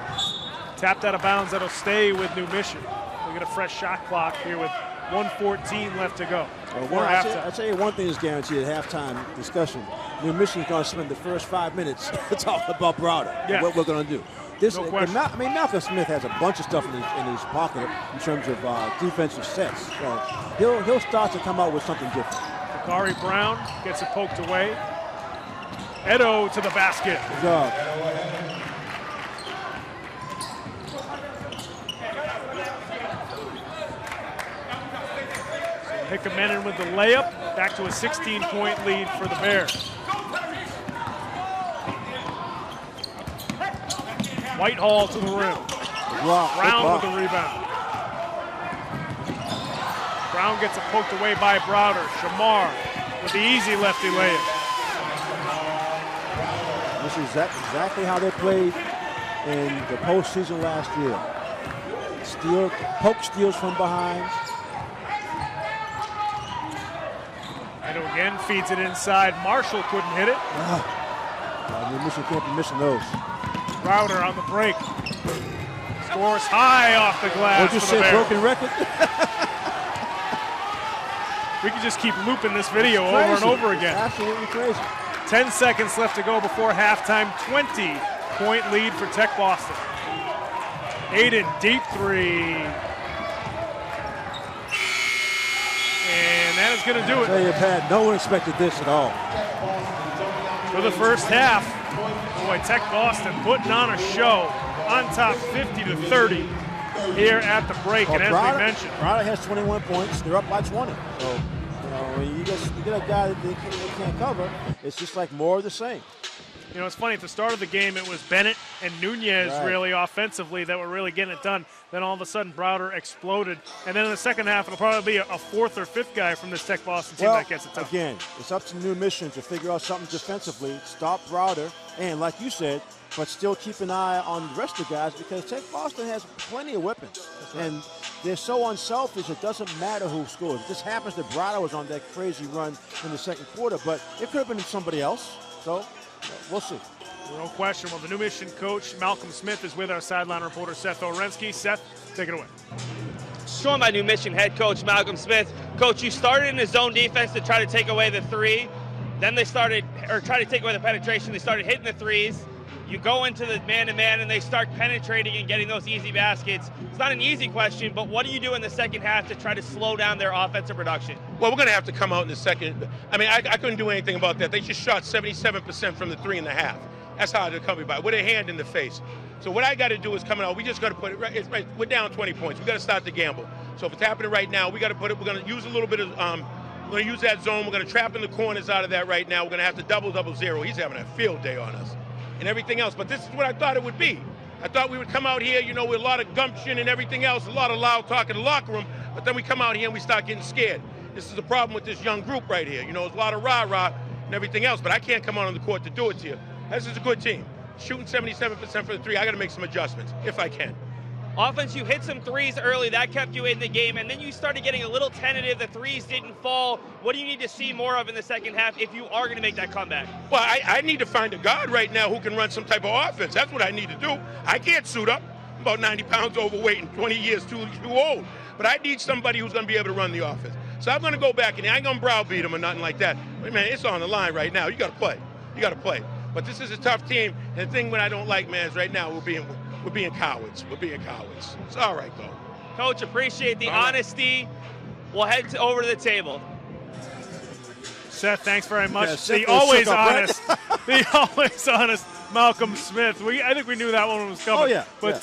Tapped out of bounds, that'll stay with New Mission. We get a fresh shot clock here with 1:14 left to go. Well, I'll tell you one thing is guaranteed at halftime discussion. New Mission's going to spend the first 5 minutes talking about Browder, what we're going to do. No question. Malcolm Smith has a bunch of stuff in his pocket in terms of defensive sets. So he'll start to come out with something different. Bakari Brown gets it poked away. Edo to the basket. Good job. Hickamanen with the layup. Back to a 16-point lead for the Bears. Whitehall to the rim. Brown with the rebound. Brown gets it poked away by Browder. Shamar with the easy lefty layup. This is exactly how they played in the postseason last year. Poke steals from behind. And again feeds it inside. Marshall couldn't hit it. New Mission can't be missing those. Browder on the break. Scores high off the glass. What'd you say, broken record? We could just keep looping this video over and over again. It's absolutely crazy. 10 seconds left to go before halftime. 20-point lead for Tech Boston. Aiden, deep three. And that is going to do it. I tell you, Pat, no one expected this at all. For the first half, boy, Tech Boston putting on a show, on top 50-30 here at the break. Well, and as we mentioned, Browder has 21 points. They're up by 20. So, when you get a guy that they can't cover, it's just like more of the same. You know, it's funny, at the start of the game, it was Bennett and Nunez really offensively that were really getting it done. Then all of a sudden, Browder exploded. And then in the second half, it'll probably be a fourth or fifth guy from this Tech Boston team that gets it done. Again, it's up to New Mission to figure out something defensively, stop Browder, and like you said, but still keep an eye on the rest of the guys because Tech Boston has plenty of weapons. And they're so unselfish, it doesn't matter who scores. It just happens that Browder was on that crazy run in the second quarter, but it could have been somebody else. So we'll see. No question. Well, the New Mission coach, Malcolm Smith, is with our sideline reporter, Seth Orensky. Seth, take it away. Joined by New Mission head coach Malcolm Smith. Coach, you started in a zone defense to try to take away the three. Then they started, or try to take away the penetration. They started hitting the threes. You go into the man-to-man, and they start penetrating and getting those easy baskets. It's not an easy question, but what do you do in the second half to try to slow down their offensive production? Well, we're going to have to come out in the second. I mean, I couldn't do anything about that. They just shot 77% from the 3.5. That's how they're coming by, with a hand in the face. So what I got to do is coming out. We just got to put it right. We're down 20 points. We got to start the gamble. So if it's happening right now, we got to put it. We're going to use a little bit of. We're going to use that zone. We're going to trap in the corners out of that right now. We're going to have to double zero. He's having a field day on us, and everything else. But this is what I thought it would be. I thought we would come out here, with a lot of gumption and everything else, a lot of loud talk in the locker room. But then we come out here and we start getting scared. This is the problem with this young group right here. There's a lot of rah-rah and everything else. But I can't come out on the court to do it to you. This is a good team. Shooting 77% for the three, I got to make some adjustments, if I can. Offense, you hit some threes early. That kept you in the game, and then you started getting a little tentative. The threes didn't fall. What do you need to see more of in the second half if you are going to make that comeback? Well, I need to find a guard right now who can run some type of offense. That's what I need to do. I can't suit up. I'm about 90 pounds overweight and 20 years too old. But I need somebody who's going to be able to run the offense. So I'm going to go back, and I ain't going to browbeat them or nothing like that. But, man, it's on the line right now. You got to play. You got to play. But this is a tough team, and the thing that I don't like, man, is right now we're being cowards. We're being cowards. It's all right, though. Coach, appreciate the honesty. We'll head over to the table. Seth, thanks very much. Yeah, the always honest Malcolm Smith. I think we knew that one was coming. Oh, yeah. But,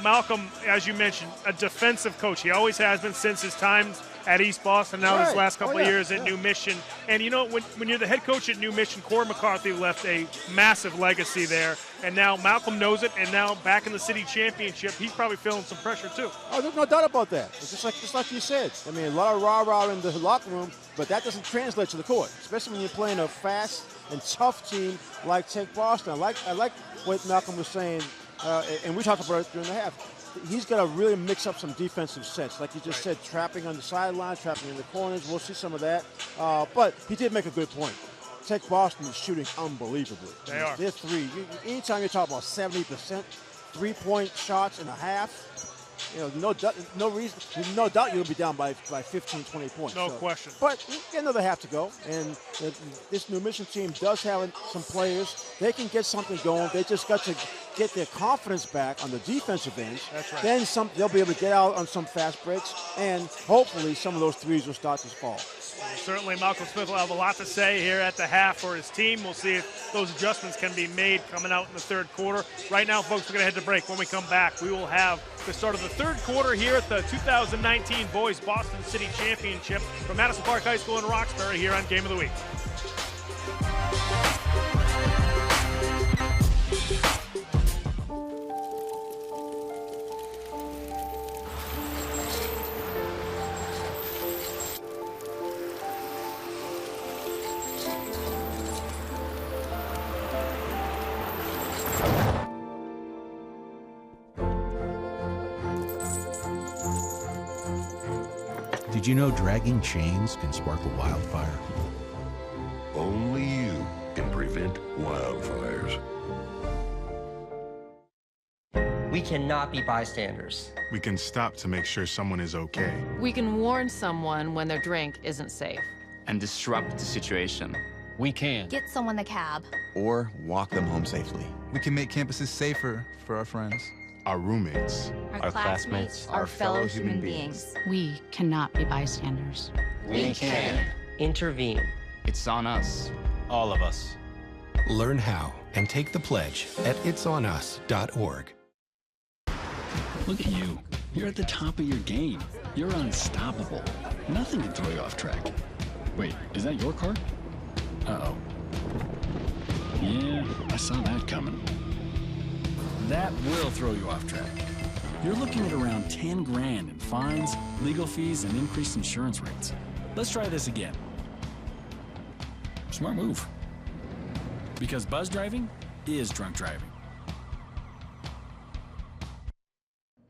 Malcolm, as you mentioned, a defensive coach. He always has been since his time at East Boston, now this last couple of years at New Mission. And, when you're the head coach at New Mission, Corey McCarthy left a massive legacy there. And now Malcolm knows it, and now back in the city championship, he's probably feeling some pressure too. Oh, there's no doubt about that. It's just like you said. I mean, a lot of rah-rah in the locker room, but that doesn't translate to the court, especially when you're playing a fast and tough team like Tech Boston. I like what Malcolm was saying, and we talked about it during the half. He's got to really mix up some defensive sense. Like you just said, trapping on the sideline, trapping in the corners. We'll see some of that. But he did make a good point. Tech Boston is shooting unbelievably. They are. They're three. Anytime you're talking about 70% three-point shots in a half, no doubt you'll be down by 15, 20 points. No question. But another half to go, and this New Mission team does have some players. They can get something going. They just got to get their confidence back on the defensive end. That's right. Then they'll be able to get out on some fast breaks, and hopefully some of those threes will start to fall. Certainly, Malcolm Smith will have a lot to say here at the half for his team. We'll see if those adjustments can be made coming out in the third quarter. Right now, folks, we're going to head to break. When we come back, we will have the start of the third quarter here at the 2019 Boys Boston City Championship from Madison Park High School in Roxbury here on Game of the Week. Did you know dragging chains can spark a wildfire? Only you can prevent wildfires. We cannot be bystanders. We can stop to make sure someone is okay. We can warn someone when their drink isn't safe. And disrupt the situation. We can. Get someone the cab. Or walk them home safely. We can make campuses safer for our friends. Our roommates. Our classmates. Our fellow human beings. We cannot be bystanders. We can. Intervene. It's on us. All of us. Learn how and take the pledge at itsonus.org. Look at you. You're at the top of your game. You're unstoppable. Nothing can throw you off track. Wait, is that your car? Uh-oh. Yeah, I saw that coming. That will throw you off track. You're looking at around 10 grand in fines, legal fees, and increased insurance rates. Let's try this again. Smart move. Because buzz driving is drunk driving.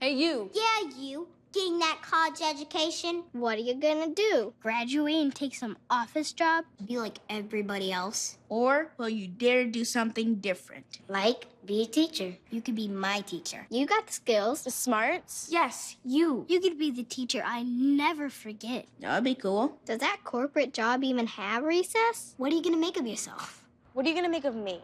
Hey, you. Yeah, you. Getting that college education, what are you gonna do? Graduate and take some office job? Be like everybody else? Or will you dare do something different? Like, be a teacher. You could be my teacher. You got the skills. The smarts? Yes, you. You could be the teacher I never forget. That'd be cool. Does that corporate job even have recess? What are you gonna make of yourself? What are you gonna make of me?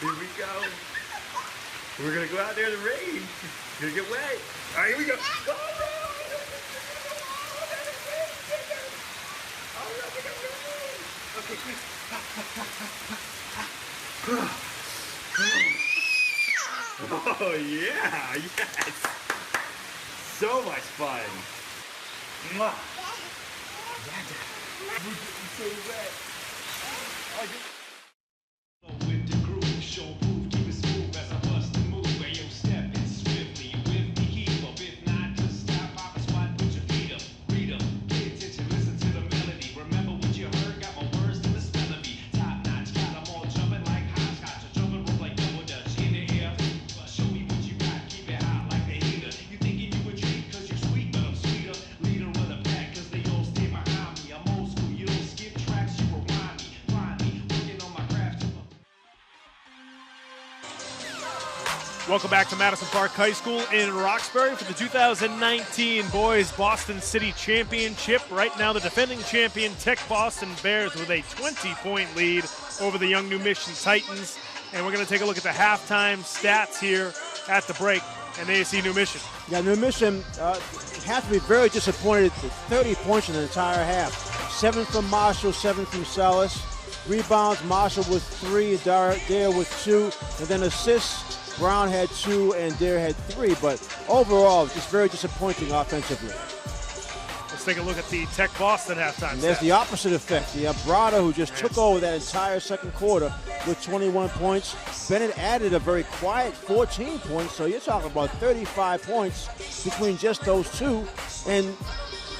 Here we go. We're gonna go out there in the rain. You're gonna get wet. All right, here we go. Go, okay, quick. Oh yeah, yes. So much fun. Mwah. We're getting so wet. Oh, With the groove, show proof, keep it smooth as I bust the move. Where you step in swiftly, with me keep up. If not, just stop, pop a spot, put your feet up, read up, pay attention, listen to the melody. Remember what you heard, got my words to the spell of me. Top notch, got them all jumping like hopscotch, or jumping rope like double dutch in the air. Show me what you got, keep it hot like the heater. You thinking you a treat, cause you're sweet, but I'm sweeter. Leader of the pack, cause they all stay behind me. I'm old school, you don't skip tracks, you rewind me. Find me, working on my craft. Welcome back to Madison Park High School in Roxbury for the 2019 Boys Boston City Championship. Right now, the defending champion Tech Boston Bears with a 20-point lead over the Young New Mission Titans. And we're going to take a look at the halftime stats here at the break and ASC New Mission. Yeah, New Mission has to be very disappointed with 30 points in the entire half. 7 from Marshall, 7 from Salas. Rebounds, Marshall with 3, Dare with 2, and then assists. Brown had 2 and Dare had 3, but overall, just very disappointing offensively. Let's take a look at the Tech Boston halftime And there's stats. the opposite effect. You have Brada, who just took over that entire second quarter with 21 points. Bennett added a very quiet 14 points, so you're talking about 35 points between just those two, and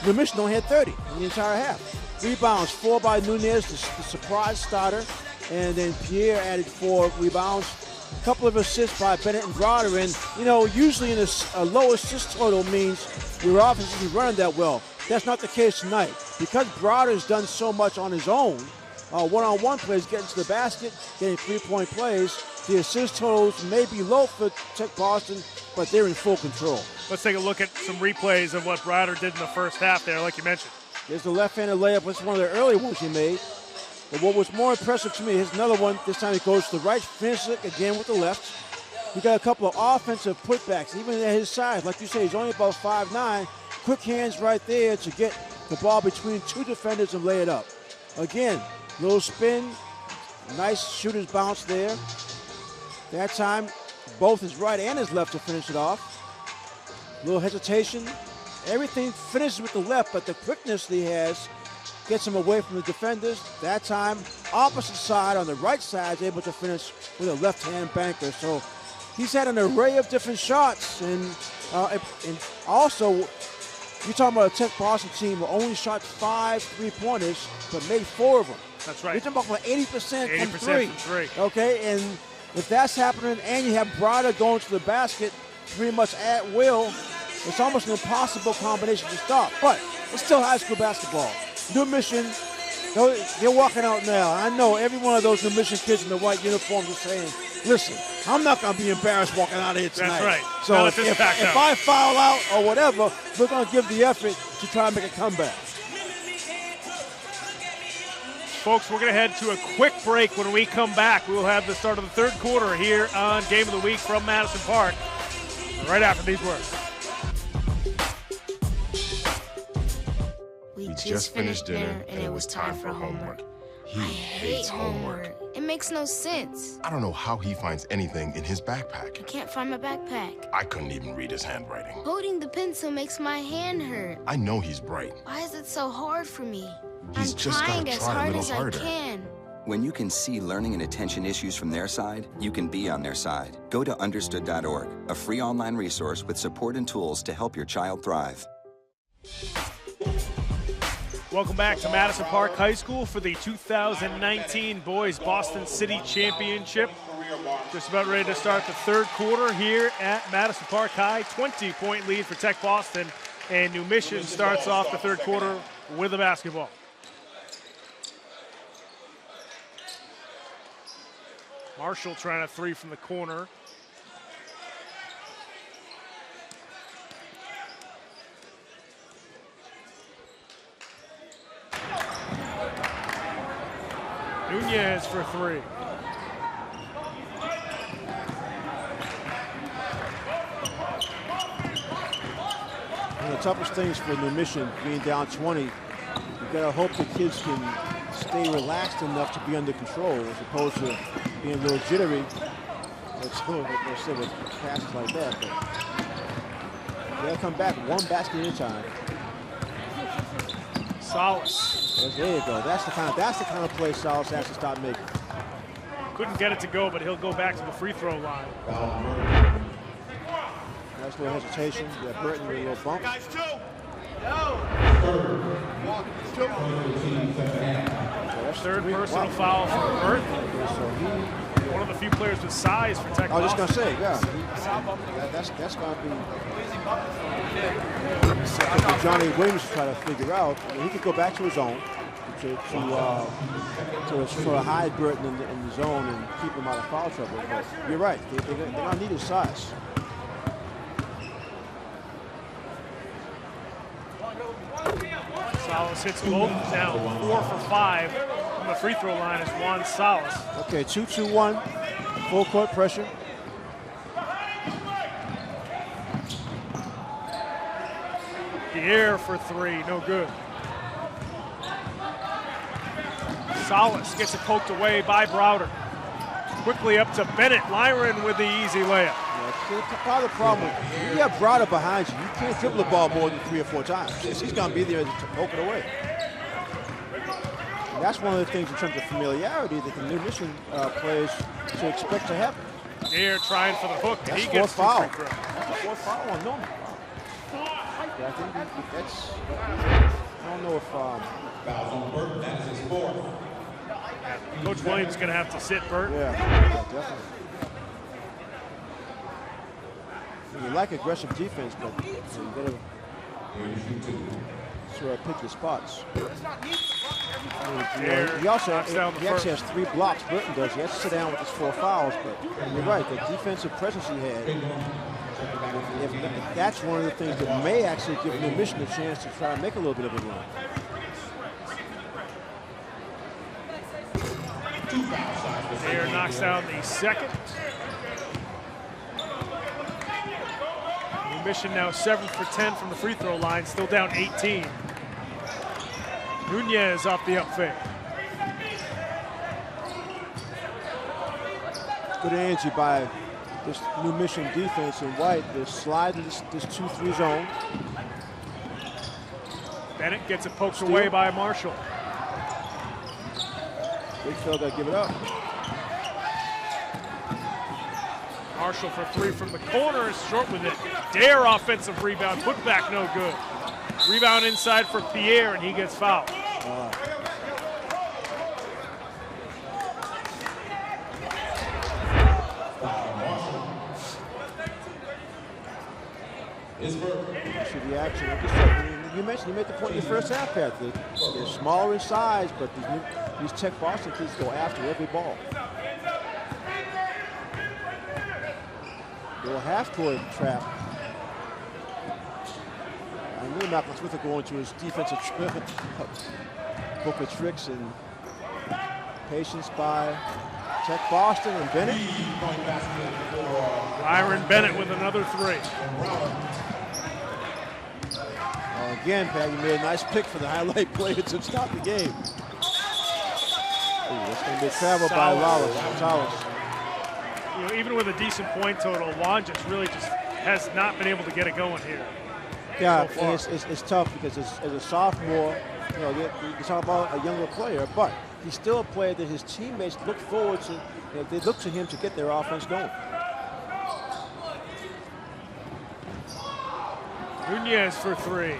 New Mission only had 30 in the entire half. Rebounds, 4 by Nunez, the surprise starter, and then Pierre added 4 rebounds. A couple of assists by Bennett and Broder, and usually in a low assist total means your offense isn't running that well. That's not the case tonight. Because Broder's done so much on his own, one-on-one plays, getting to the basket, getting 3-point plays, the assist totals may be low for Tech Boston, but they're in full control. Let's take a look at some replays of what Broder did in the first half there, like you mentioned. There's the left-handed layup. It's one of the early ones he made. But what was more impressive to me, here's another one. This time he goes to the right, finishes it again with the left. He got a couple of offensive putbacks, even at his size. Like you say, he's only about 5'9". Quick hands right there to get the ball between 2 defenders and lay it up. Again, little spin, nice shooter's bounce there. That time, both his right and his left to finish it off. Little hesitation. Everything finishes with the left, but the quickness that he has gets him away from the defenders. That time, opposite side on the right side is able to finish with a left-hand banker. So he's had an array of different shots, and also you're talking about a Tech Boston team who only shot 5 3-pointers, but made 4 of them. That's right. You're talking about 80% from 3. Okay, and if that's happening, and you have Brada going to the basket pretty much at will, it's almost an impossible combination to stop. But it's still high school basketball. New Mission, they're walking out now. I know every one of those New Mission kids in the white uniforms are saying, listen, I'm not going to be embarrassed walking out of here tonight. That's right. So if I foul out or whatever, we're going to give the effort to try and make a comeback. Folks, we're going to head to a quick break. When we come back, we will have the start of the third quarter here on Game of the Week from Madison Park. Right after these words. We just finished dinner and it was time for homework. He hates homework. It makes no sense. I don't know how he finds anything in his I backpack. can't find my backpack. I couldn't even read his handwriting. Holding the pencil makes my hand hurt. I know he's bright. Why is it so hard for me? He's I'm just trying gotta as try a hard little as harder. I can. When you can see learning and attention issues from their side, you can be on their side. Go to understood.org, a free online resource with support and tools to help your child thrive. Welcome back to Madison Park High School for the 2019 Boys Boston City Championship. Just about ready to start the third quarter here at Madison Park High. 20-point lead for Tech Boston, and New Mission starts off the third quarter with a basketball. Marshall trying a three from the corner. Nunez for three. One of the toughest things for New Mission being down 20, you got to hope the kids can stay relaxed enough to be under control as opposed to being a little jittery. Let's say with passes like that. But they'll come back one basket at a time. Salas. There you go. That's the kind of play Salas has to start making. Couldn't get it to go, but he'll go back to the free throw line. Nice little hesitation. You got Burton with a little bump. Third personal foul for Burton. One of the few players with size for Tech. I was just going to say, yeah. That's going to be something for Johnny Williams to try to figure out. I mean, he could go back to his own to sort of hide Burton in the zone and keep him out of foul trouble. But you're right. They're going to need his size. Salas hits both. Now 4 for 5 from the free throw line is Juan Salas. Okay, 2-2-1, full court pressure. Pierre for three, no good. Salas gets it poked away by Browder. Quickly up to Bennett. Lyron with the easy layup. Part of the problem, when you have Browder behind you, you can't dribble the ball more than 3 or 4 times. He's going to be there to poke it away. And that's one of the things in terms of familiarity that the New Mission players should expect to happen. Pierre trying for the hook. That's He gets the foul. free throw. That's a fourth foul on Norman. Yeah, I think that's. I don't know if. That is his fourth. Coach Williams going to have to sit Burton. Yeah, definitely. You like aggressive defense, but you got to sort of pick your spots. He actually has 3 blocks. Burton does. He has to sit down with his 4 fouls. But you're right. The defensive presence he had. If that's one of the things that may actually give New Mission a chance to try and make a little bit of a run. Pierre knocks down the second. New Mission now 7 for 10 from the free throw line, still down 18. Nunez off the up fake. Good energy by this New Mission defense in white. They slide to this 2-3 zone. Bennett gets it poked away by Marshall. Big fella got to give it up. Marshall for 3 from the corner is short with it. Dare offensive rebound, put back no good. Rebound inside for Pierre and he gets fouled. See the action. Like you said, you mentioned, you made the point in the first half, Pat. They're smaller in size, but these Tech Boston kids go after every ball. little half-court trap. I knew Malcolm Smith would go into his defensive book of tricks, and patience by Tech Boston and Bennett. Byron Bennett with another three. Again, Pat, you made a nice pick for the highlight play to stop the game. That's going to be a travel by Salas. You know, even with a decent point total, Juan just really has not been able to get it going here. Yeah, so and it's tough because as a sophomore, you know, you talk about a younger player, but he's still a player that his teammates look forward to. You know, they look to him to get their offense going. Nunez for three.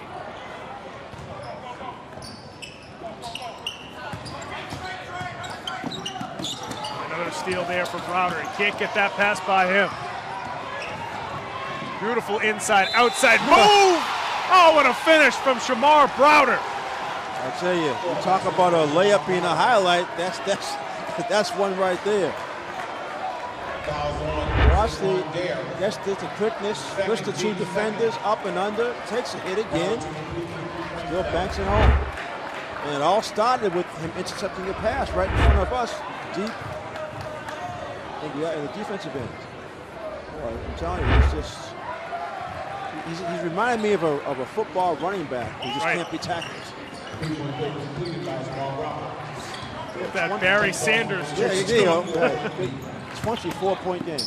Another steal there for Browder. He can't get that pass by him. Beautiful inside, outside move. Oh, what a finish from Shamar Browder. I tell you, you talk about a layup being a highlight. That's one right there. Watch the quickness, push the two defenders up and under, takes a hit again, still banks it home. And it all started with him intercepting the pass right in front of us, deep in the defensive end. Boy, I'm telling you, he's reminding me of a football running back who just can't be tackled. That Barry Sanders. Yeah, you know, 24-point game.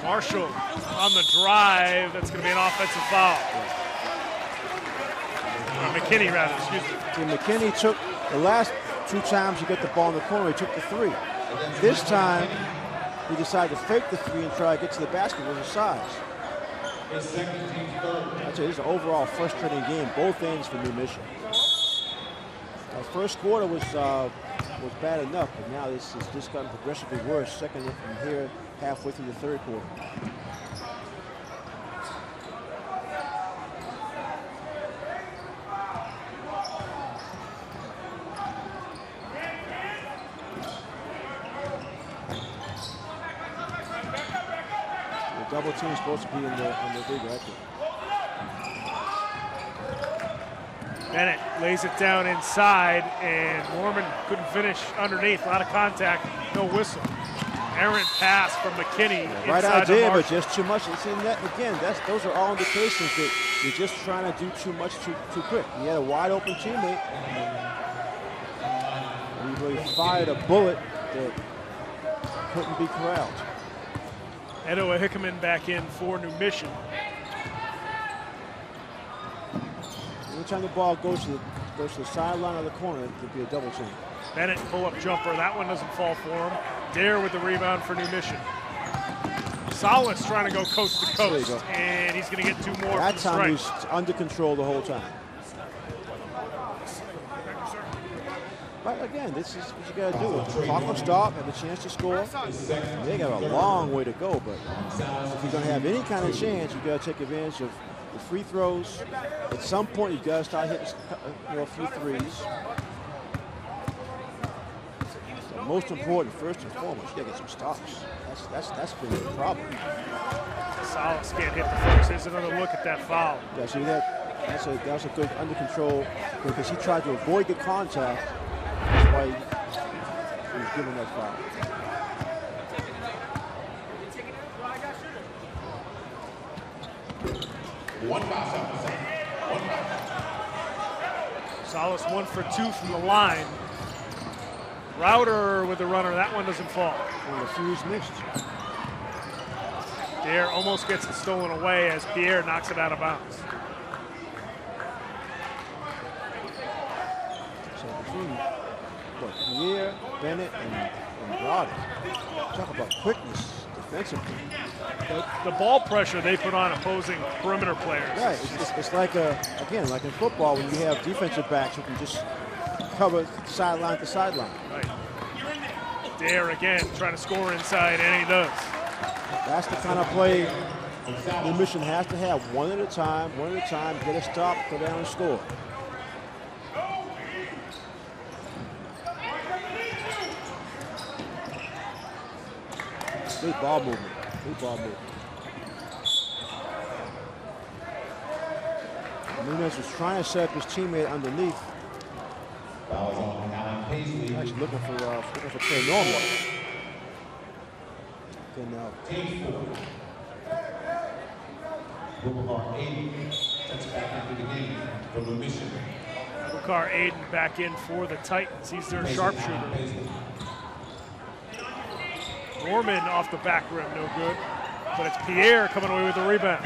Marshall on the drive. That's going to be an offensive foul. McKinney, rather, excuse me. See, McKinney took the last two times he got the ball in the corner, he took the three. This time, he decided to fake the three and try to get to the basket with his size. I'd say this is an overall frustrating game, both ends for New Mission. Our first quarter was bad enough, but now this has just gotten progressively worse. Second from here, halfway through the third quarter. The double team is supposed to be on the big record. Bennett lays it down inside, and Norman couldn't finish underneath. A lot of contact, no whistle. Errant pass from McKinney. Yeah, right idea, but just too much. See, that, again, those are all indications that you're just trying to do too much too quick. He had a wide open teammate. And he really fired a bullet that couldn't be corralled. Edo Hickman back in for New Mission. Anytime the ball goes to the sideline or the corner, it could be a double team. Bennett pull-up jumper. That one doesn't fall for him. Dare with the rebound for New Mission. Salas trying to go coast to coast, and he's going to get two more. That time he's under control the whole time. But again, this is what you got to do. Clock will stop, have a chance to score. They got a long way to go, but if you're going to have any kind of chance, you got to take advantage of the free throws. At some point, you got to start hitting a few threes. So most important, first and foremost, you got to get some stops. That's been the problem. Salas can't hit the first. Here's another look at that foul. Yeah, see that was a good under control because he tried to avoid the contact. That's why he was given that foul. Salas 1 for 2 from the line. Browder with the runner. That one doesn't fall. And the fuse missed. Dare almost gets it stolen away as Pierre knocks it out of bounds. So between Pierre, Bennett, and Browder, talk about quickness defensively. The ball pressure they put on opposing perimeter players. Right, it's like again, like in football when you have defensive backs who can just cover sideline to sideline. Right. Dare again trying to score inside, and he does. That's the kind of play the Mission has to have. One at a time, get a stop, go down and score. Good ball movement. Good ball move. Nunez was trying to set up his teammate underneath. Actually looking for Trey Norman. Okay, now. Bukar Aiden back in for the Titans. He's their sharpshooter. Norman off the back rim, no good. But it's Pierre coming away with the rebound.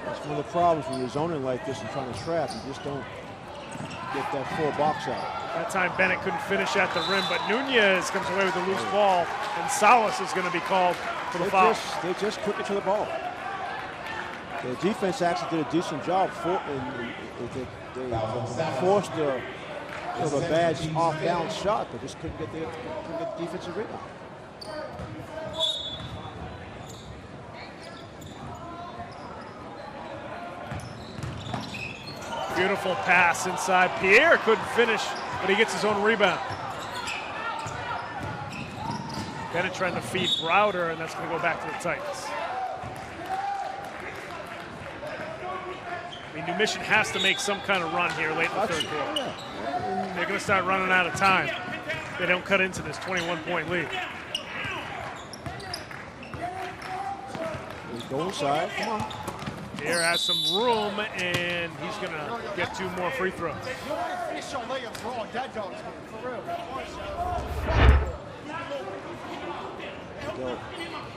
That's one of the problems when you're zoning like this and trying to trap. You just don't get that full box out. That time Bennett couldn't finish at the rim, but Nunez comes away with a loose ball, and Salas is going to be called for the foul. They just took it to the ball. The defense actually did a decent job. They forced a bad off-balance shot, but just couldn't get the defensive rebound. Beautiful pass inside. Pierre couldn't finish, but he gets his own rebound. Bennett trying to feed Browder, and that's going to go back to the Titans. I mean, New Mission has to make some kind of run here late in the third quarter. They're going to start running out of time. They don't cut into this 21-point lead. Go inside, come on. Pierre has some room, and he's going to get 2 more free throws.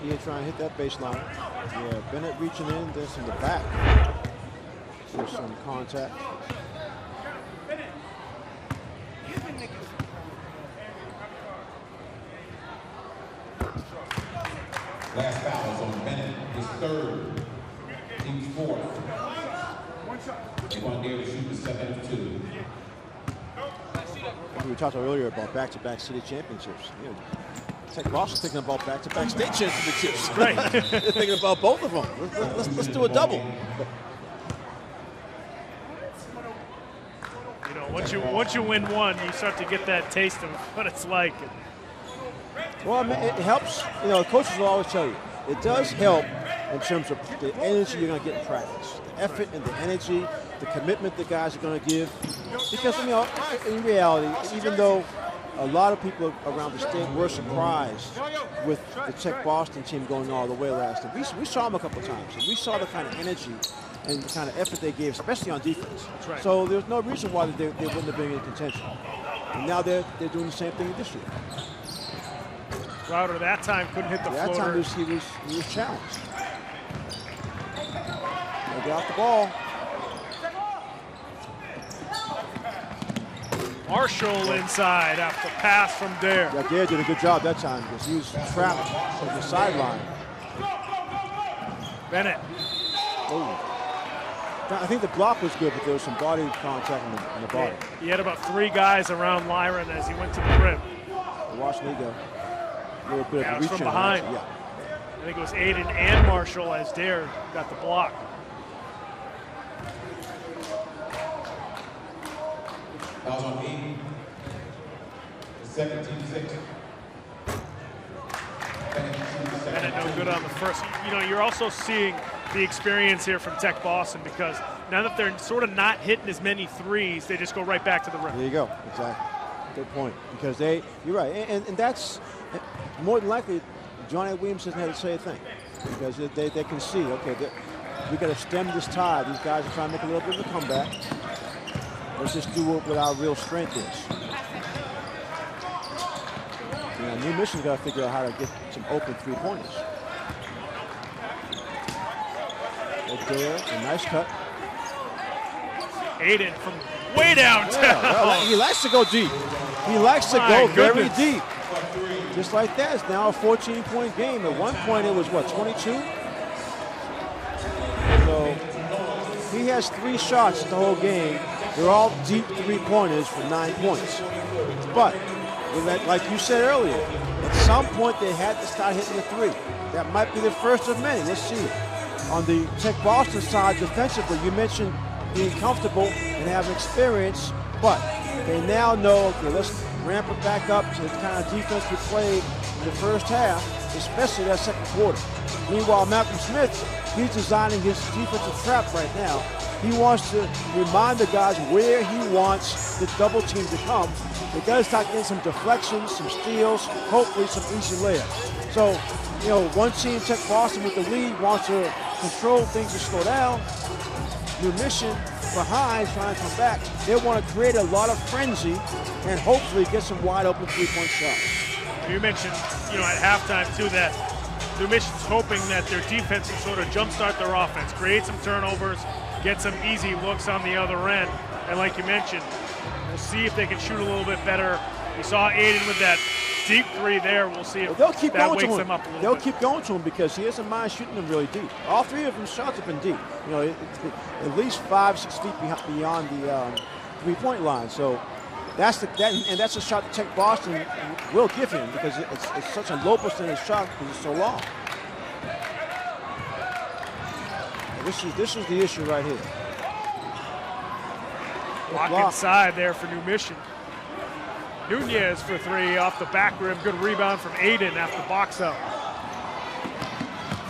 He ain't trying to hit that baseline. Yeah, Bennett reaching in, this in the back. There's some contact. Last foul is on Bennett, his third, team's fourth. They want to be able to shoot the 7 of 2. We talked earlier about back-to-back city championships. You know, Tech Boston's thinking about back-to-back state championships. Right. They're thinking about both of them. Let's do a double. You know, once you win one, you start to get that taste of what it's like. Well, I mean, it helps. You know, coaches will always tell you, it does help in terms of the energy you're going to get in practice. The effort and the energy, the commitment the guys are going to give. Because, you know, in reality, even though a lot of people around the state were surprised with the Tech Boston team going all the way last year, we saw them a couple times, and we saw the kind of energy and the kind of effort they gave, especially on defense. That's right. So there's no reason why they wouldn't have been in contention. And now they're doing the same thing this year. Browder that time couldn't hit the floater. That time he was challenged. They got the ball. Marshall inside after pass from Dare. Yeah, Dare did a good job that time because he was trapped from the sideline. Bennett. Oh. I think the block was good, but there was some body contact in the body. He had about 3 guys around Lyron as he went to the rim. Watch me go. A little bit of Reach reach from behind. Yeah. I think it was Aiden and Marshall as Dare got the block. That was on Aiden. 17-6. Bennett no good on the first. You know, you're also seeing the experience here from Tech Boston because now that they're sort of not hitting as many threes, they just go right back to the rim. There you go. Exactly. Good point. Because you're right. And that's more than likely, Johnny Williams hasn't had to say a thing. Because they can see, okay, we got to stem this tide. These guys are trying to make a little bit of a comeback. Let's just do what our real strength is. You know, New Mission's got to figure out how to get some open three-pointers. There, a nice cut. Aiden from way downtown. Yeah, well, he likes to go deep. He likes to go very deep. Just like that. It's now a 14-point game. At one point, it was, what, 22? So he has 3 shots the whole game. They're all deep three-pointers for 9 points. But, like you said earlier, at some point they had to start hitting the 3. That might be the first of many. Let's see. On the Tech Boston side defensively, you mentioned being comfortable and having experience, but they now know, okay, let's ramp it back up to the kind of defense we played in the first half, especially that second quarter. Meanwhile, Malcolm Smith, he's designing his defensive trap right now. He wants to remind the guys where he wants the double team to come. They got to start getting some deflections, some steals, hopefully some easy layups. So, you know, one team, Tech Boston with the lead, wants to control things and slow down. New Mission behind, trying to come back. They want to create a lot of frenzy and hopefully get some wide open three-point shots. You mentioned, you know, at halftime too that New Mission's hoping that their defense will sort of jumpstart their offense, create some turnovers, get some easy looks on the other end. And like you mentioned, we'll see if they can shoot a little bit better. We saw Aiden with that deep three there. We'll see if they'll keep that going wakes to them him. up a little They'll bit. keep going to him because he doesn't mind shooting them really deep. All three of them shots have been deep. You know, at least 5-6 feet beyond the three-point line. So that's that's a shot that Tech Boston will give him because it's such a low percentage shot because it's so long. And this is the issue right here. Block inside there for New Mission. Nunez for three off the back rim. Good rebound from Aiden after box out.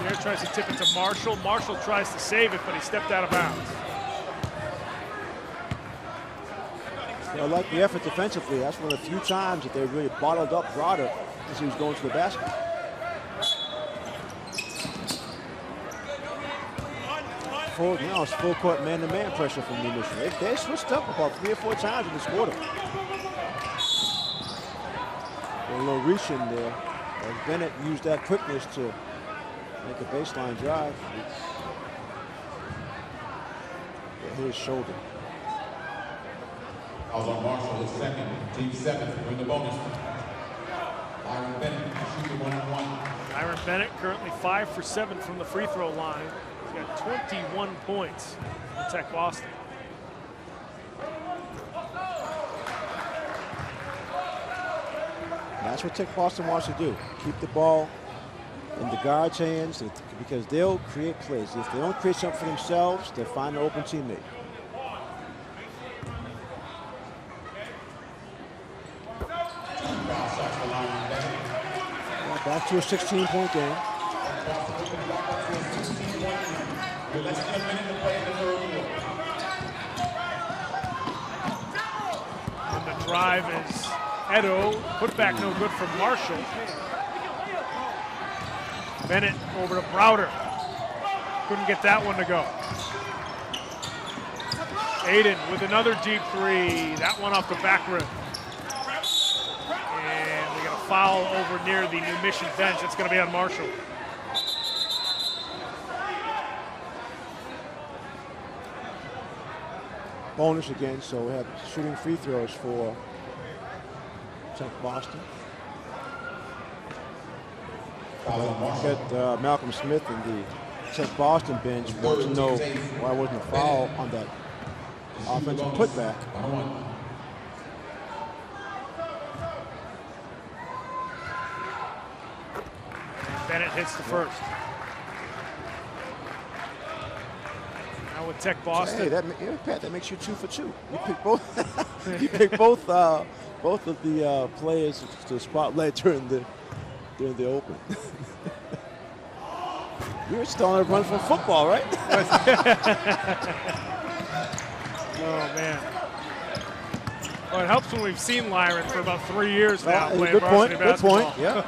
There tries to tip it to Marshall. Marshall tries to save it, but he stepped out of bounds. I like the effort defensively. That's one of the few times that they really bottled up Broderick as he was going to the basket. Now it's full court man-to-man pressure from New Mission. They switched up about 3 or 4 times in this quarter. A little reach in there. As Bennett used that quickness to make a baseline drive. Hit his shoulder. I was on Marshall, his second, team 7, win the bonus. Byron Bennett shooting 1-on-1. Byron Bennett currently 5 for 7 from the free throw line. He's got 21 points for Tech Boston. That's what Tech Boston wants to do. Keep the ball in the guard's hands because they'll create plays. If they don't create something for themselves, they'll find an open teammate. Back to a 16-point game. On the drive is Edo. Put back no good from Marshall. Bennett over to Browder. Couldn't get that one to go. Aiden with another deep three. That one off the back rim. And we got a foul over near the New Mission bench. It's going to be on Marshall. Bonus again, so we have shooting free throws for Tech Boston. Got Malcolm Smith in the Tech Boston bench. Wants to know why wasn't a foul on that offensive putback. Bennett hits the first. Now with Tech Boston. Hey, Pat, that makes you 2 for 2. You pick both. You pick both of the players to spotlight during the open. You're still on a run from football, right? Oh man. Well, it helps when we've seen Lyron for about 3 years now playing good point. varsity Good basketball. point. Yeah.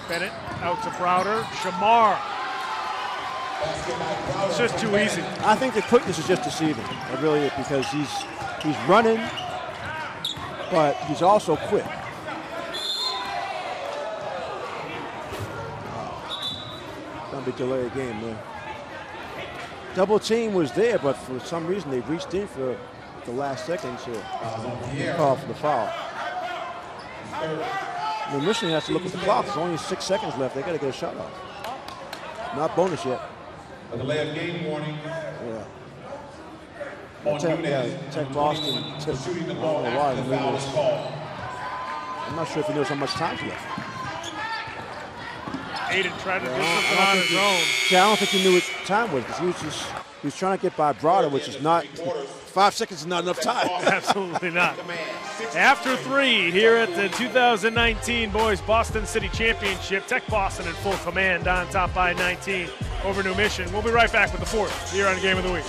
Bennett out to Browder. Shamar. It's just too easy. I think the quickness is just deceiving. It really is because he's running, but he's also quick. Gonna be delayed game there. Double team was there, but for some reason they reached in for the last second to call for the foul. New Mission has to look at the clock. There's only 6 seconds left. They got to get a shot off. Not bonus yet. A delay of game warning. Yeah. Tech Boston took shooting the ball a after while. the foul is called. I'm not sure if he knows how much time's left. Aiden tried to do something on his own. Yeah, I don't think he knew what time was because he was just He's trying to get by Browder, which is not 5 seconds is not enough time. Absolutely not. After 3 here at the 2019 Boys Boston City Championship, Tech Boston in full command on top by 19 over New Mission. We'll be right back with the 4th here on Game of the Week.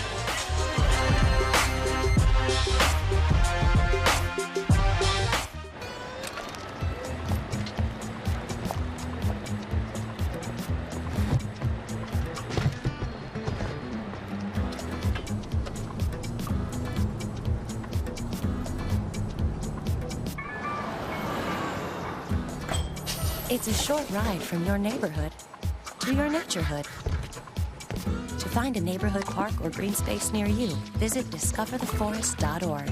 It's a short ride from your neighborhood to your naturehood. To find a neighborhood park or green space near you, visit discovertheforest.org.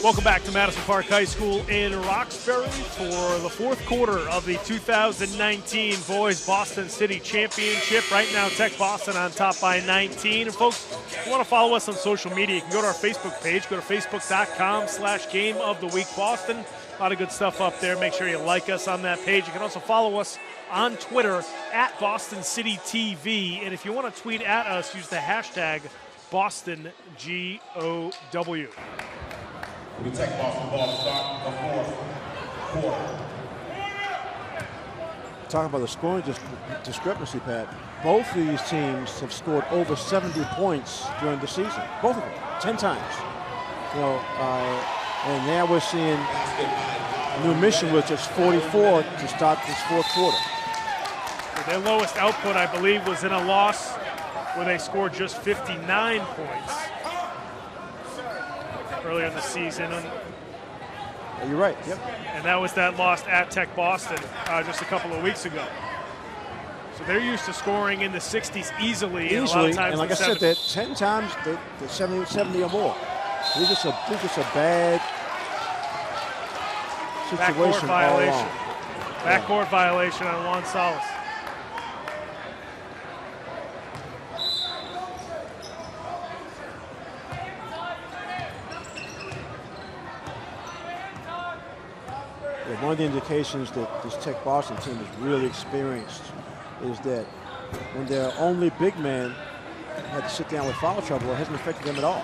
Welcome back to Madison Park High School in Roxbury for the 4th quarter of the 2019 Boys Boston City Championship. Right now, Tech Boston on top by 19. And folks, if you want to follow us on social media, you can go to our Facebook page. Go to facebook.com/GameOfTheWeekBoston. A lot of good stuff up there. Make sure you like us on that page. You can also follow us on Twitter at Boston City TV. And if you want to tweet at us, use the hashtag BostonGOW. We take Boston ball to start the 4th quarter. Talking about the scoring discrepancy, Pat, both of these teams have scored over 70 points during the season. Both of them, 10 times. You know, and now we're seeing New Mission with just 44 to start this 4th quarter. Their lowest output, I believe, was in a loss where they scored just 59 points earlier in the season. You're right, yep. And that was that loss at Tech Boston just a couple of weeks ago. So they're used to scoring in the 60s easily. And a lot of times, and like I said, they're 10 times, they're 70 or more. It's just a bad situation all along. Backcourt violation on Juan Salas. One of the indications that this Tech Boston team is really experienced is that when their only big man had to sit down with foul trouble, it hasn't affected them at all.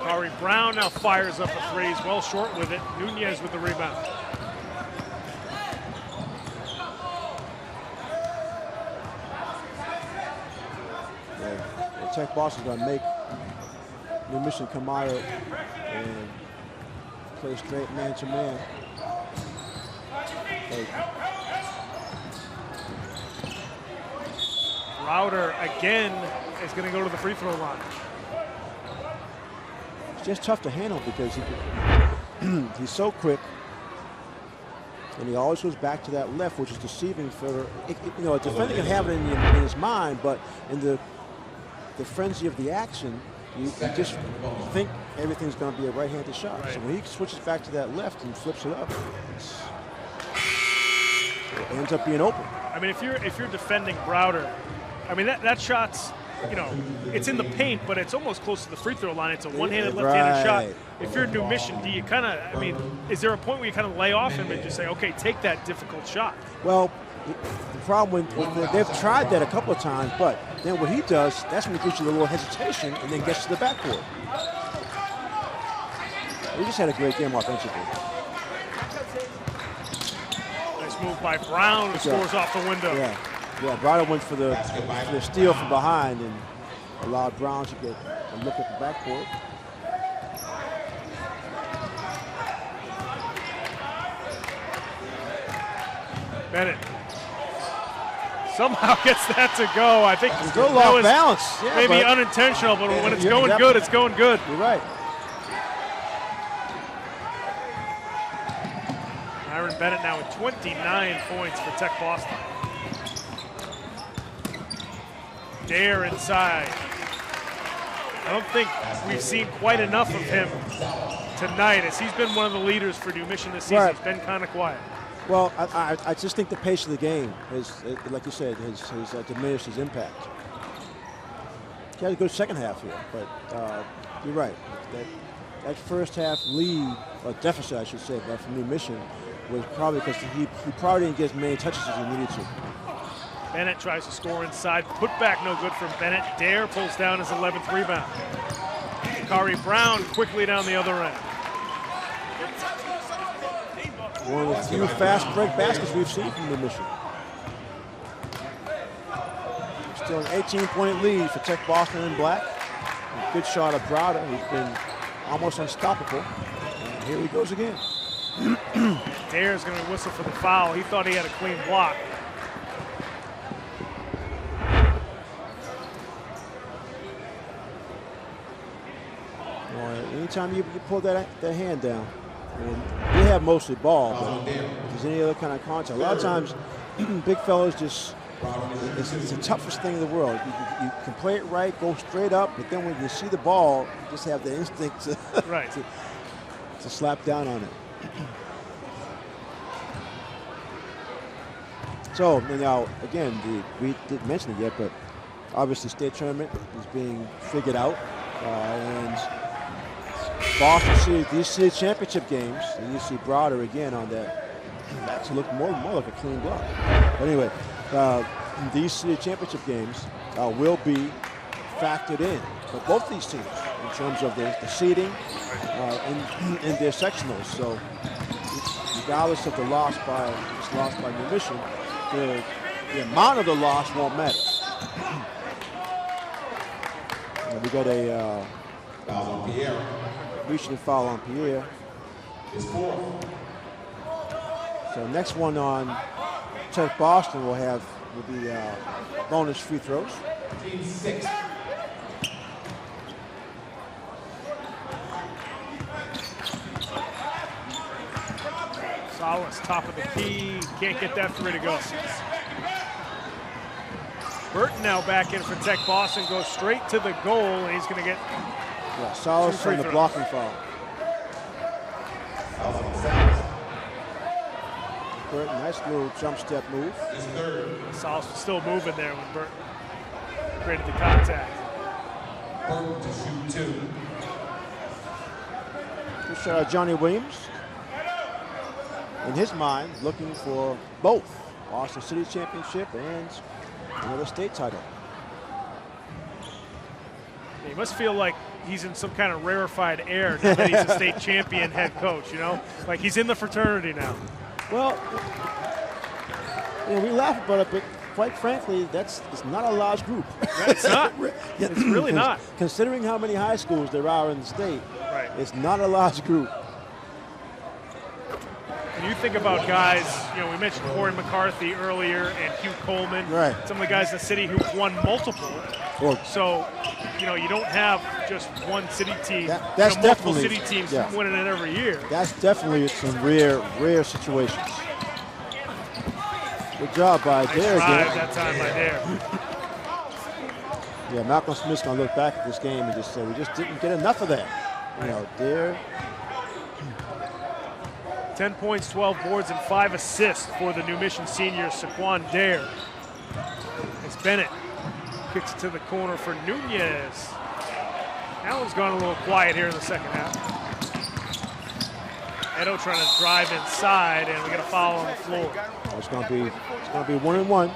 Ari Brown now fires up a 3. He's well short with it. Nunez with the rebound. Yeah, Tech Boston's going to make New Mission come out and play straight man-to-man. Browder again is going to go to the free throw line. It's just tough to handle because he's so quick, and he always goes back to that left, which is deceiving for you know, a defender can have it in his mind, but in the frenzy of the action, you just think everything's going to be a right-handed shot. Right. So when he switches back to that left and flips it up, it ends up being open. I mean, if you're defending Browder, I mean that shot's, you know, it's in the paint, but it's almost close to the free throw line. It's a one-handed, left-handed shot. If you're New Mission, do you kind of, I mean, is there a point where you kind of lay off him and just say, okay, take that difficult shot? Well, the problem when they've tried that a couple of times, but then what he does, that's when he gives you a little hesitation and then gets to the backcourt. We just had a great game offensively. Nice move by Brown, who scores off the window. Yeah, Browder went for the steal from behind and allowed Brown to get a look at the backcourt. Bennett somehow gets that to go. I think it's a little off balance. Yeah, maybe unintentional, but when it's going good, it's going good. You're right. Myron Bennett now with 29 points for Tech Boston. Dare inside. I don't think we've seen quite enough of him tonight, as he's been one of the leaders for New Mission this season. Right. He's been kind of quiet. Well, I just think the pace of the game is, like you said, has diminished his impact. He had a good second half here, but you're right. That first half lead, or deficit, I should say, from New Mission, was probably because he probably didn't get as many touches as he needed to. Bennett tries to score inside. Put back no good from Bennett. Dare pulls down his 11th rebound. Kari Brown quickly down the other end. One of the few fast break baskets we've seen from the Mission. Still an 18-point lead for Tech Boston in black. A good shot of Browder, who's been almost unstoppable. And here he goes again. Dare's going to whistle for the foul. He thought he had a clean block. Anytime you pull that hand down, and they have mostly ball, but if there's any other kind of contact, a lot of times big fellows just, it's the toughest thing in the world. You can play it right, go straight up, but then when you see the ball, you just have the instinct to, right. to slap down on it. So now, again, we didn't mention it yet, but obviously state tournament is being figured out, and Boston City, these city championship games, and you see Browder again on that. Actually looked more like a clean block. But anyway, these city championship games will be factored in for both these teams in terms of the seeding in their sectionals. So regardless of the loss by New Mission, the amount of the loss won't matter. And we got a reaching foul on Pierre. So next one on Tech Boston will be bonus free throws. Team 6. Salas, top of the key, can't get that three to go. Burton now back in for Tech Boston, goes straight to the goal, and he's going to get Salas on the blocking foul. Burton, nice little jump step move. Salas was still moving there when Burton created the contact. Burton to shoot 2. Good shot of Johnny Williams. In his mind, looking for both Boston City Championship and another state title. He must feel like he's in some kind of rarefied air now that he's a state champion head coach, you know? Like he's in the fraternity now. Well, we laugh about it, but quite frankly, it's not a large group. It's not. It's really not. Considering how many high schools there are in the state, right. It's not a large group. When you think about guys, we mentioned Corey McCarthy earlier and Hugh Coleman, right. Some of the guys in the city who've won multiple. So, you don't have just one city team. That's multiple definitely city teams winning it every year. That's definitely some rare situations. Good job by Dare again. That time by Dare. Yeah, Malcolm Smith's gonna look back at this game and just say we just didn't get enough of that. Dare. 10 points, 12 boards, and 5 assists for the New Mission senior Saquon Dare. It's Bennett. Kicks it to the corner for Nunez. Allen's gone a little quiet here in the second half. Edo trying to drive inside, and we got a foul on the floor. It's going to be 1-and-1.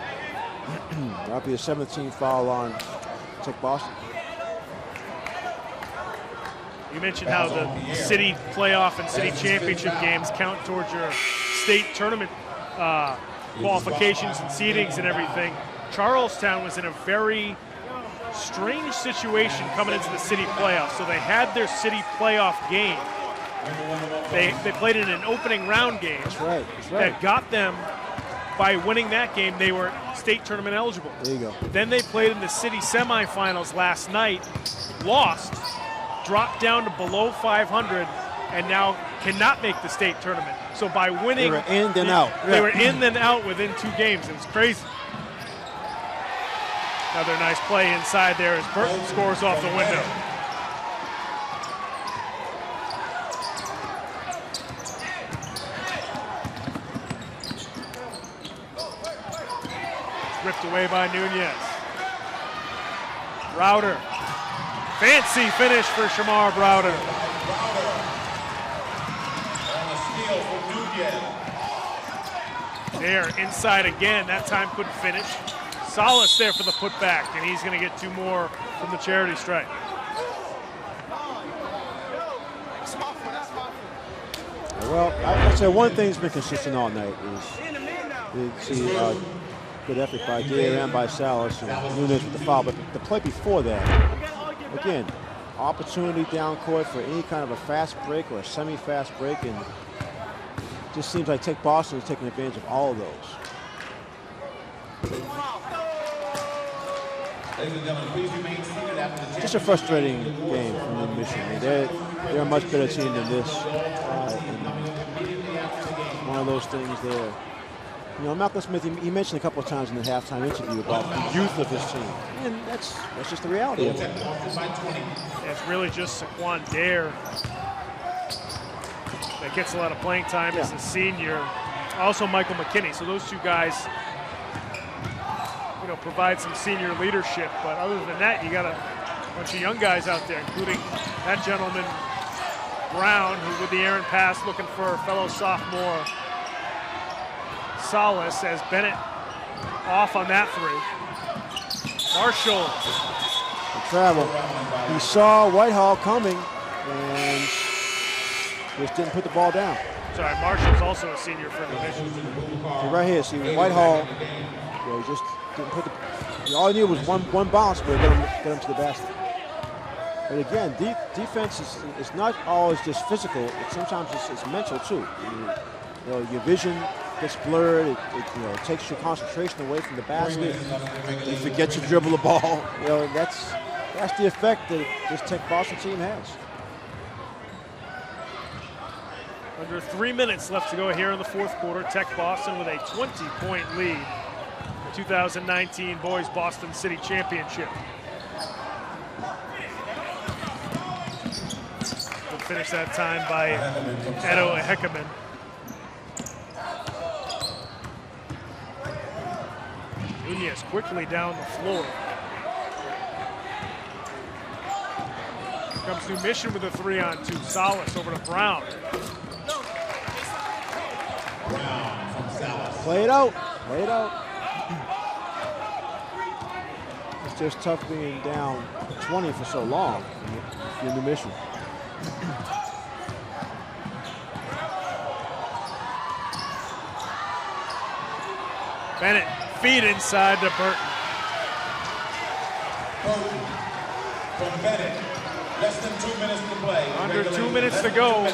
That'll be a 17th foul on Tech Boston. You mentioned how the city playoff and city championship games count towards your state tournament qualifications and seedings and everything. Charlestown was in a very strange situation coming into the city playoffs. So they had their city playoff game. They played in an opening round game. That's right. That got them, by winning that game, they were state tournament eligible. There you go. Then they played in the city semifinals last night, lost, dropped down to below 500, and now cannot make the state tournament. So by winning, they were in then out. They were in then out within 2 games. It was crazy. Another nice play inside there as Burton scores off the window. Ripped away by Nunez. Browder. Fancy finish for Shamar Browder. There, inside again. That time couldn't finish. Salas there for the putback, and he's going to get 2 more from the charity stripe. Well, I'd say one thing that's been consistent all night is good effort by Dare and by Salas and Nunes with the foul. But the play before that, again, opportunity down court for any kind of a fast break or a semi-fast break, and just seems like Tech Boston is taking advantage of all of those. Just a frustrating game from the Mission. I mean, they're a much better team than this. One of those things there. You know, Malcolm Smith, he mentioned a couple of times in the halftime interview about the youth of his team. And that's just the reality of it. It's really just Saquon Dare that gets a lot of playing time as a senior. Also Michael McKinney. So those 2 guys, you know, provide some senior leadership. But other than that, you got a bunch of young guys out there, including that gentleman, Brown, who with the errant pass looking for fellow sophomore Salas, as Bennett off on that 3. Marshall. The travel. He saw Whitehall coming and just didn't put the ball down. Sorry, Marshall's also a senior for the Mission. So right here, see Whitehall, you know, he just didn't put the. All he needed was one bounce, but get him to the basket. But again, defense is not always just physical. Sometimes it's mental too. You know, your vision gets blurred. It takes your concentration away from the basket. You forget to dribble the ball. You know, that's the effect that this Tech Boston team has. Under 3 minutes left to go here in the 4th quarter. Tech Boston with a 20-point lead. The 2019 Boys Boston City Championship. Good finish that time by Edo Heckman. Nunez quickly down the floor. Here comes New Mission with a 3-on-2. Salas over to Brown. Play it out. Play it out. It's just tough being down 20 for so long if you're in the Mission. Bennett, feed inside to Burton. From Bennett. Less than 2 minutes to play. Under 2 minutes to go.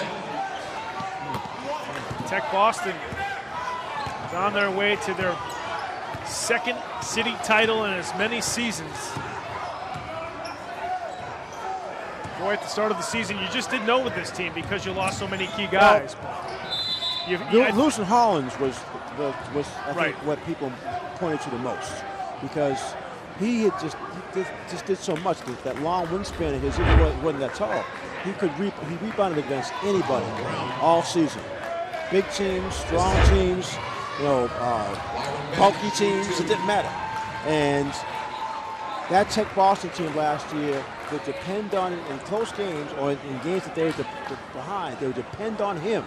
Tech Boston is on their way to their 2nd city title in as many seasons. Boy, at the start of the season, you just didn't know with this team because you lost so many key guys. Losing Hollins was I think what people pointed to the most, because he had just did so much. That long wingspan of his, even though he wasn't that tall, he rebounded against anybody all season. Big teams, strong teams, you know, bulky teams, it didn't matter. And that Tech Boston team last year would depend on, in close games or in games that they were behind, they would depend on him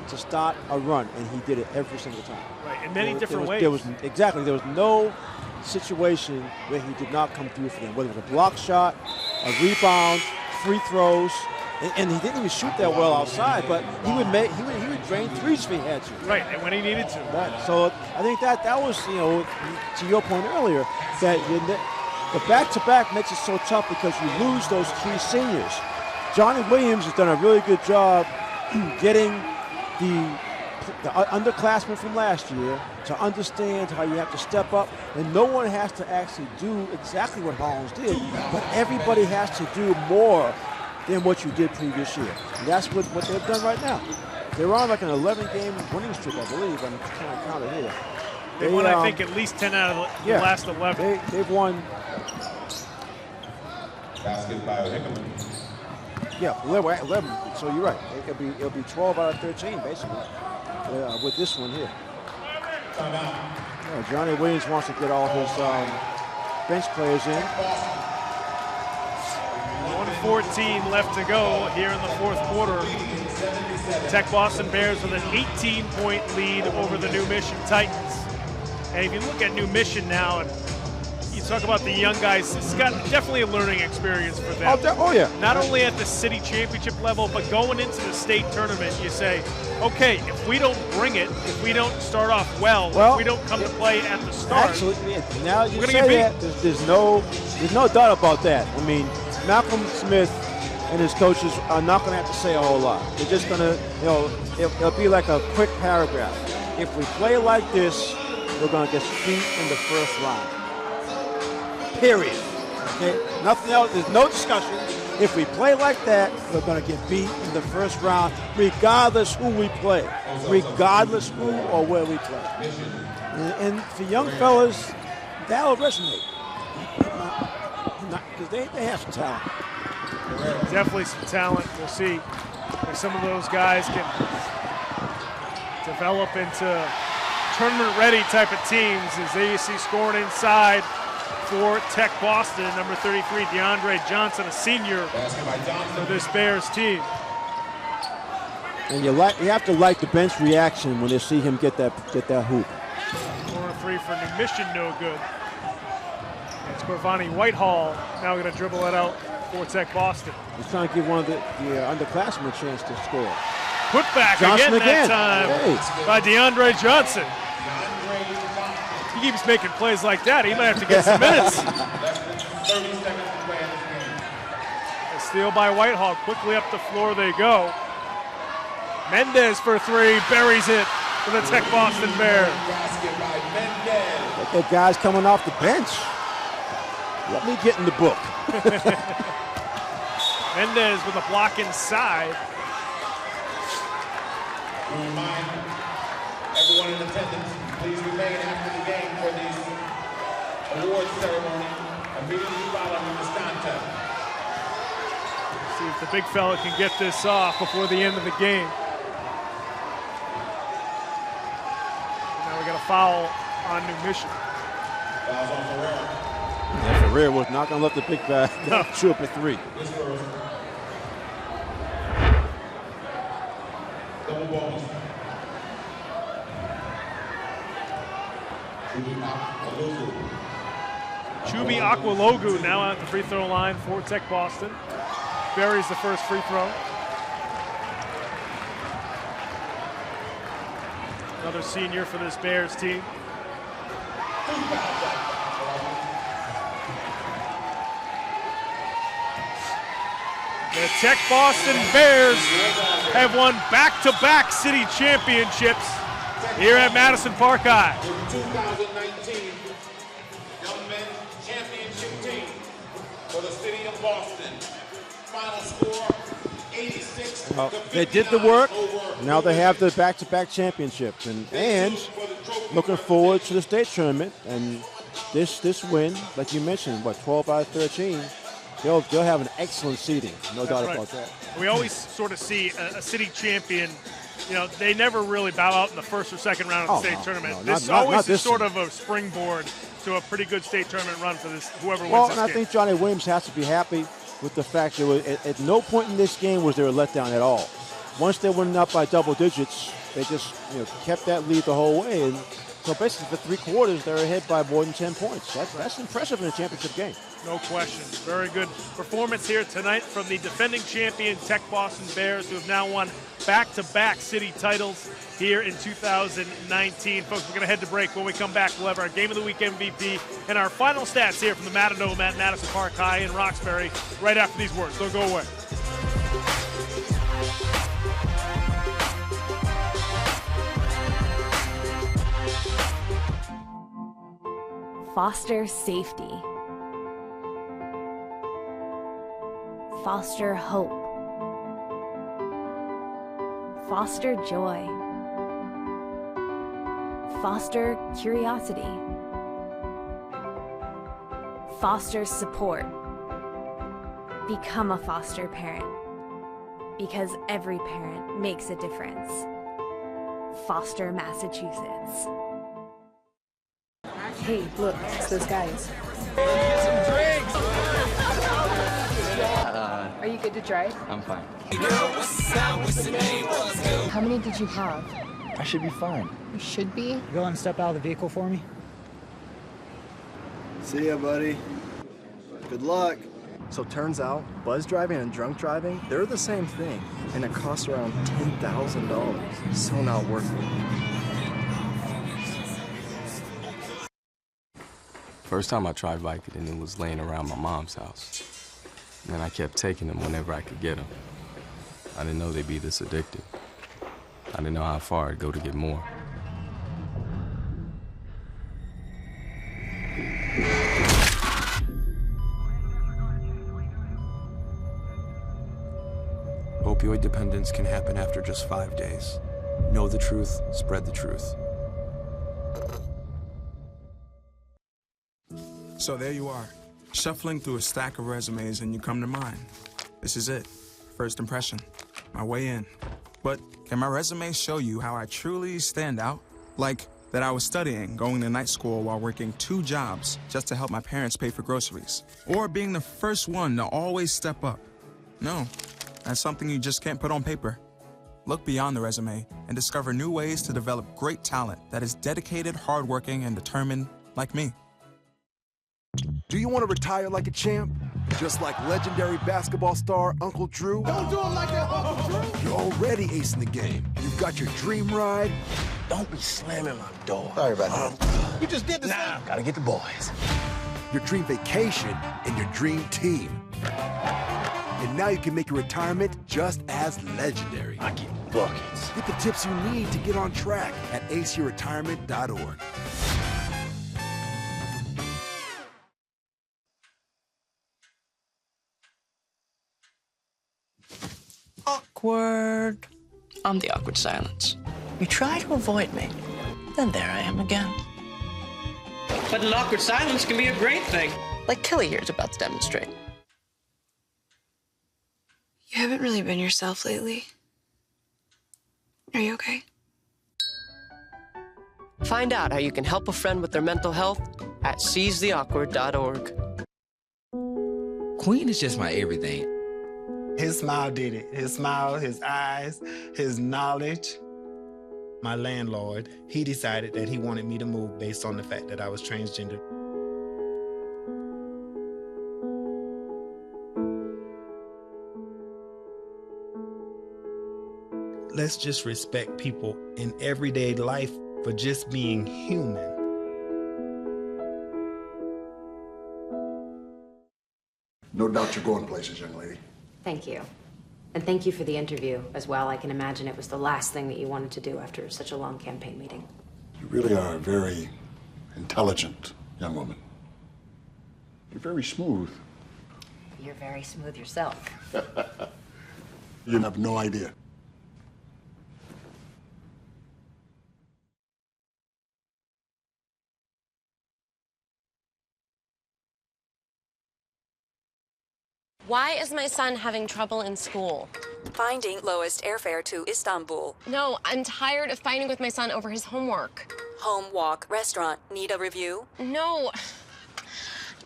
to start a run, and he did it every single time. Right, in many different ways. There was no situation where he did not come through for them, whether it was a block shot, a rebound, free throws, and he didn't even shoot that well outside, but he would drain threes if he had to. Right, and when he needed to. Right. So I think that was, you know, to your point earlier, that the back-to-back makes it so tough because you lose those key seniors. Johnny Williams has done a really good job getting the underclassmen from last year to understand how you have to step up, and no one has to actually do exactly what Hollins did, but everybody has to do more than what you did previous year. And that's what they've done right now. They're on like an 11-game winning streak, I believe. I'm trying to count it here. They won, I think, at least 10 out of the last 11. They've won. Basket by Hickman. Yeah, 11. So you're right. It'll be 12 out of 13, basically, with this one here. Yeah, Johnny Williams wants to get all his bench players in. 1:14 left to go here in the 4th quarter. Tech Boston Bears with an 18-point lead over the New Mission Titans. And if you look at New Mission now, and you talk about the young guys, it's got definitely a learning experience for them. Oh yeah. Not only at the city championship level, but going into the state tournament, you say, okay, if we don't bring it, if we don't start off well, if we don't come to play at the start, actually, now you we're say gonna that, get beat. there's no doubt about that. I mean, Malcolm Smith and his coaches are not going to have to say a whole lot. They're just going to, it'll be like a quick paragraph. If we play like this, we're going to get beat in the first round. Period. Okay? Nothing else. There's no discussion. If we play like that, we're going to get beat in the first round, regardless who we play, regardless who or where we play. And for young fellas, that'll resonate. Because they have some talent. Definitely some talent. We'll see if some of those guys can develop into tournament-ready type of teams, as they see scoring inside for Tech Boston, number 33, DeAndre Johnson, a senior for this Bears team. And you have to like the bench reaction when they see him get that hoop. Corner three for New Mission, no good. It's Corvani Whitehall now going to dribble it out for Tech Boston. He's trying to give one of the underclassmen a chance to score. Put back Johnson again that time by DeAndre Johnson. He keeps making plays like that. He might have to get some minutes. A steal by Whitehall. Quickly up the floor they go. Mendez for three. Buries it for the Tech Boston Bears. Look at guys coming off the bench. Let me get in the book. Mendez with a block inside. Remind everyone in attendance, please remain after the game for the award ceremony immediately following this contest. See if the big fella can get this off before the end of the game. And now we got a foul on New Mission. Fouls on Ferreira. Yeah, Ferreira was not going to let the big guy shoot up a three. Double bonus. Chubi Aqualogu now at the free throw line for Tech Boston. Buries the first free throw. Another senior for this Bears team. The Tech Boston Bears have won back-to-back city championships here at Madison Park High. 2019 Young Men's Championship team for the city of Boston. Final score 86. Well, they did the work. Now they have the back-to-back championships, and looking forward to the state tournament. And this win, like you mentioned, 12 out of 13. They'll have an excellent seeding, no doubt about that. We always sort of see a city champion, they never really bow out in the first or second round of the state tournament. This is sort of a springboard to a pretty good state tournament run for this whoever wins this game. I think Johnny Williams has to be happy with the fact that at no point in this game was there a letdown at all. Once they went up by double digits, they just kept that lead the whole way. And so basically for 3 quarters, they're ahead by more than 10 points. That's impressive in a championship game. No question. Very good performance here tonight from the defending champion Tech Boston Bears, who have now won back-to-back city titles here in 2019. Folks, we're going to head to break. When we come back, we'll have our Game of the Week MVP and our final stats here from the Matadome at Madison Park High in Roxbury right after these words. Don't go away. Foster safety. Foster hope. Foster joy. Foster curiosity. Foster support. Become a foster parent, because every parent makes a difference. Foster, Massachusetts. Hey, look, it's those guys. Are you good to drive? I'm fine. How many did you have? I should be fine. You should be. You go and step out of the vehicle for me? See ya, buddy. Good luck. So turns out, buzz driving and drunk driving, they're the same thing. And it costs around $10,000. So not worth it. First time I tried Vicodin, it was laying around my mom's house. And then I kept taking them whenever I could get them. I didn't know they'd be this addictive. I didn't know how far I'd go to get more. Opioid dependence can happen after just 5 days. Know the truth, spread the truth. So there you are, shuffling through a stack of resumes and you come to mine. This is it, first impression, my way in. But can my resume show you how I truly stand out? Like that I was studying, going to night school while working 2 jobs just to help my parents pay for groceries. Or being the first one to always step up. No, that's something you just can't put on paper. Look beyond the resume and discover new ways to develop great talent that is dedicated, hardworking, and determined like me. Do you want to retire like a champ? Just like legendary basketball star Uncle Drew? Don't do him like that, Uncle Drew! You're already acing the game. You've got your dream ride. Don't be slamming my door. Sorry about that. You just did the same. Gotta get the boys. Your dream vacation and your dream team. And now you can make your retirement just as legendary. I get buckets. Get the tips you need to get on track at aceyourretirement.org. Awkward. I'm the awkward silence. You try to avoid me, then there I am again. But an awkward silence can be a great thing. Like Kelly here is about to demonstrate. You haven't really been yourself lately. Are you okay? Find out how you can help a friend with their mental health at seizetheawkward.org. Queen is just my everything. His smile did it. His smile, his eyes, his knowledge. My landlord, he decided that he wanted me to move based on the fact that I was transgender. Let's just respect people in everyday life for just being human. No doubt you're going places, young lady. Thank you. And thank you for the interview as well. I can imagine it was the last thing that you wanted to do after such a long campaign meeting. You really are a very intelligent young woman. You're very smooth. You're very smooth yourself. You have no idea. Why is my son having trouble in school? Finding lowest airfare to Istanbul. No, I'm tired of fighting with my son over his homework. Home, walk, restaurant. Need a review? No.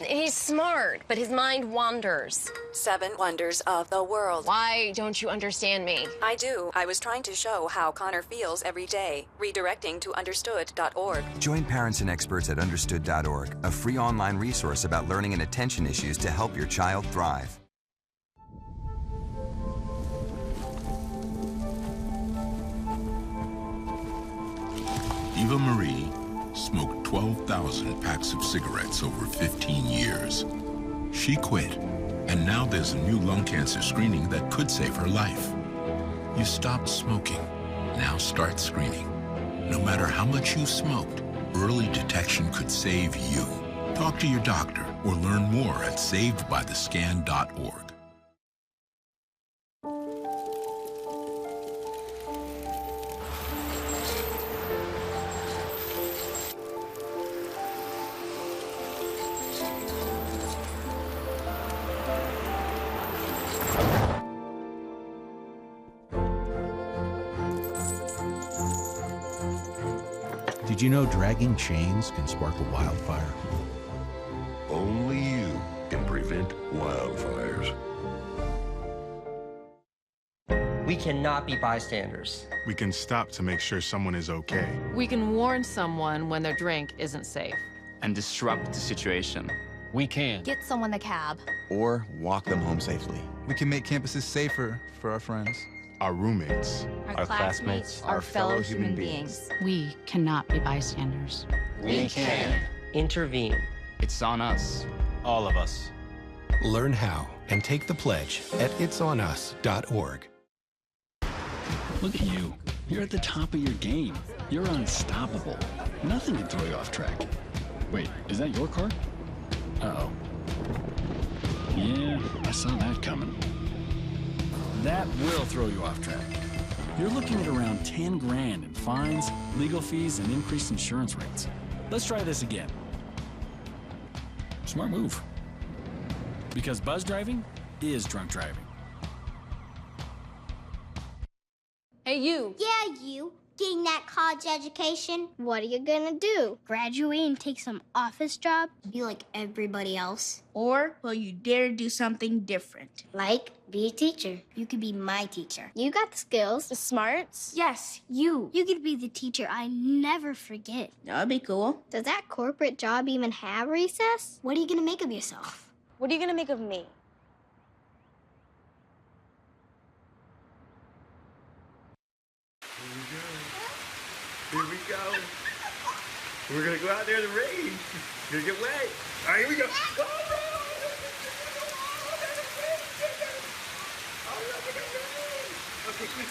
He's smart, but his mind wanders. 7 wonders of the world. Why don't you understand me? I do. I was trying to show how Connor feels every day. Redirecting to understood.org. Join parents and experts at understood.org, a free online resource about learning and attention issues to help your child thrive. Eva Marie smoked 12,000 packs of cigarettes over 15 years. She quit, and now there's a new lung cancer screening that could save her life. You stopped smoking. Now start screening. No matter how much you smoked, early detection could save you. Talk to your doctor or learn more at savedbythescan.org. Did you know dragging chains can spark a wildfire? Only you can prevent wildfires. cannot be bystanders. We can stop to make sure someone is okay. We can warn someone when their drink isn't safe. And disrupt the situation. We can. Get someone a cab. Or walk them home safely. We can make campuses safer for our friends. Our roommates. Our classmates. Our fellow human beings. We cannot be bystanders. We can. Intervene. It's on us. All of us. Learn how and take the pledge at itsonus.org. Look at you. You're at the top of your game. You're unstoppable. Nothing can throw you off track. Wait, is that your car? Uh-oh. Yeah, I saw that coming. That will throw you off track. You're looking at around 10 grand in fines, legal fees, and increased insurance rates. Let's try this again. Smart move. Because buzz driving is drunk driving. Hey, you. Yeah, you. Getting that college education. What are you gonna do? Graduate and take some office job? Be like everybody else? Or will you dare do something different? Like be a teacher. You could be my teacher. You got the skills. The smarts. Yes, you. You could be the teacher I never forget. That'd be cool. Does that corporate job even have recess? What are you gonna make of yourself? What are you gonna make of me? Here we go. We're gonna go out there in the rain. We're gonna get wet. All right, here we go. Okay, quick.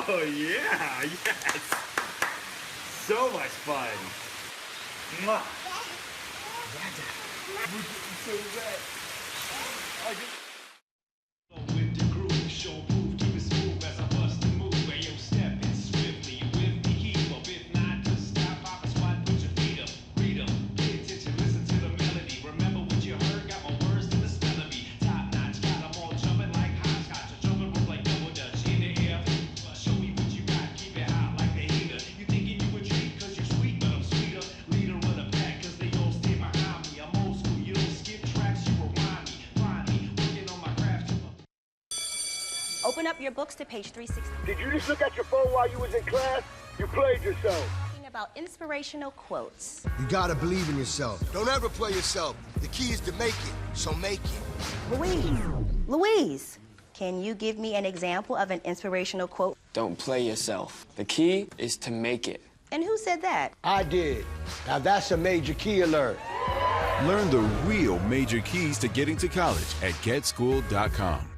Oh yeah, yes. So much fun. Mwah. We're getting so wet. With the groove, show proof, keep it smooth as I bust the move. And yo, step in swiftly with me, keep up. If not, just stop, hop a spot, put your feet up, read them, pay attention, listen to the melody. Remember what you heard, got my words to the spell of me. Top notch, got them all jumping like hopscotch, a jumping rope like double dutch in the air. Show me what you got, keep it hot like the heater. You thinking you a treat, cause you're sweet, but I'm sweeter. Leader of the pack, cause they all stay behind me. I'm old school, you don't skip tracks, you rewind me. Find me, working on my craft. Open up your books to page 360. Did you just look at your phone while you was in class? You played yourself. Talking about inspirational quotes. You gotta believe in yourself. Don't ever play yourself. The key is to make it, so make it. Louise, can you give me an example of an inspirational quote? Don't play yourself. The key is to make it. And who said that? I did. Now that's a major key alert. Learn the real major keys to getting to college at getschool.com.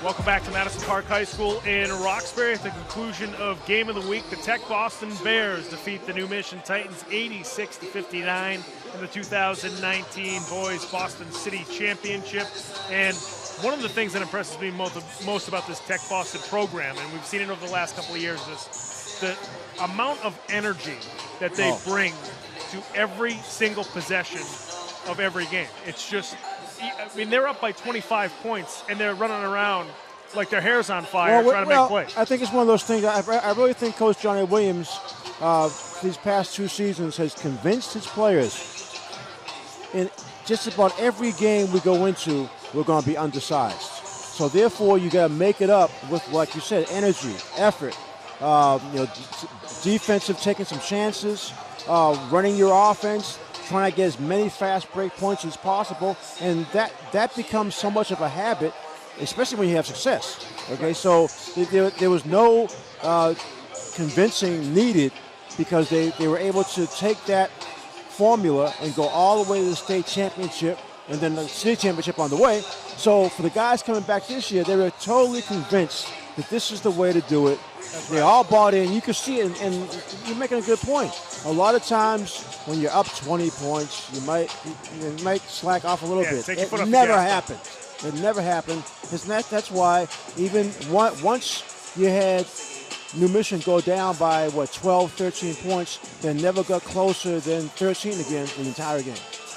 Welcome back to Madison Park High School in Roxbury. At the conclusion of Game of the Week, the Tech Boston Bears defeat the New Mission Titans 86-59 in the 2019 Boys Boston City Championship. And one of the things that impresses me most about this Tech Boston program, and we've seen it over the last couple of years, is the amount of energy that they bring to every single possession of every game. It's just, I mean, they're up by 25 points, and they're running around like their hair's on fire trying to make plays. I think it's one of those things. I really think Coach Johnny Williams, these past 2 seasons, has convinced his players in just about every game we go into, we're going to be undersized. So therefore, you got to make it up with, like you said, energy, effort, defensive, taking some chances, running your offense, trying to get as many fast break points as possible, and that becomes so much of a habit, especially when you have success. Okay, so there was no convincing needed, because they were able to take that formula and go all the way to the state championship, and then the city championship on the way. So for the guys coming back this year, they were totally convinced that this is the way to do it, They all bought in. You can see it, and you're making a good point. A lot of times when you're up 20 points, you might slack off a little bit. Take your foot off It the never gas. happens. It never happened. That's why even once you had New Mission go down by, 12, 13 points, they never got closer than 13 again the entire game.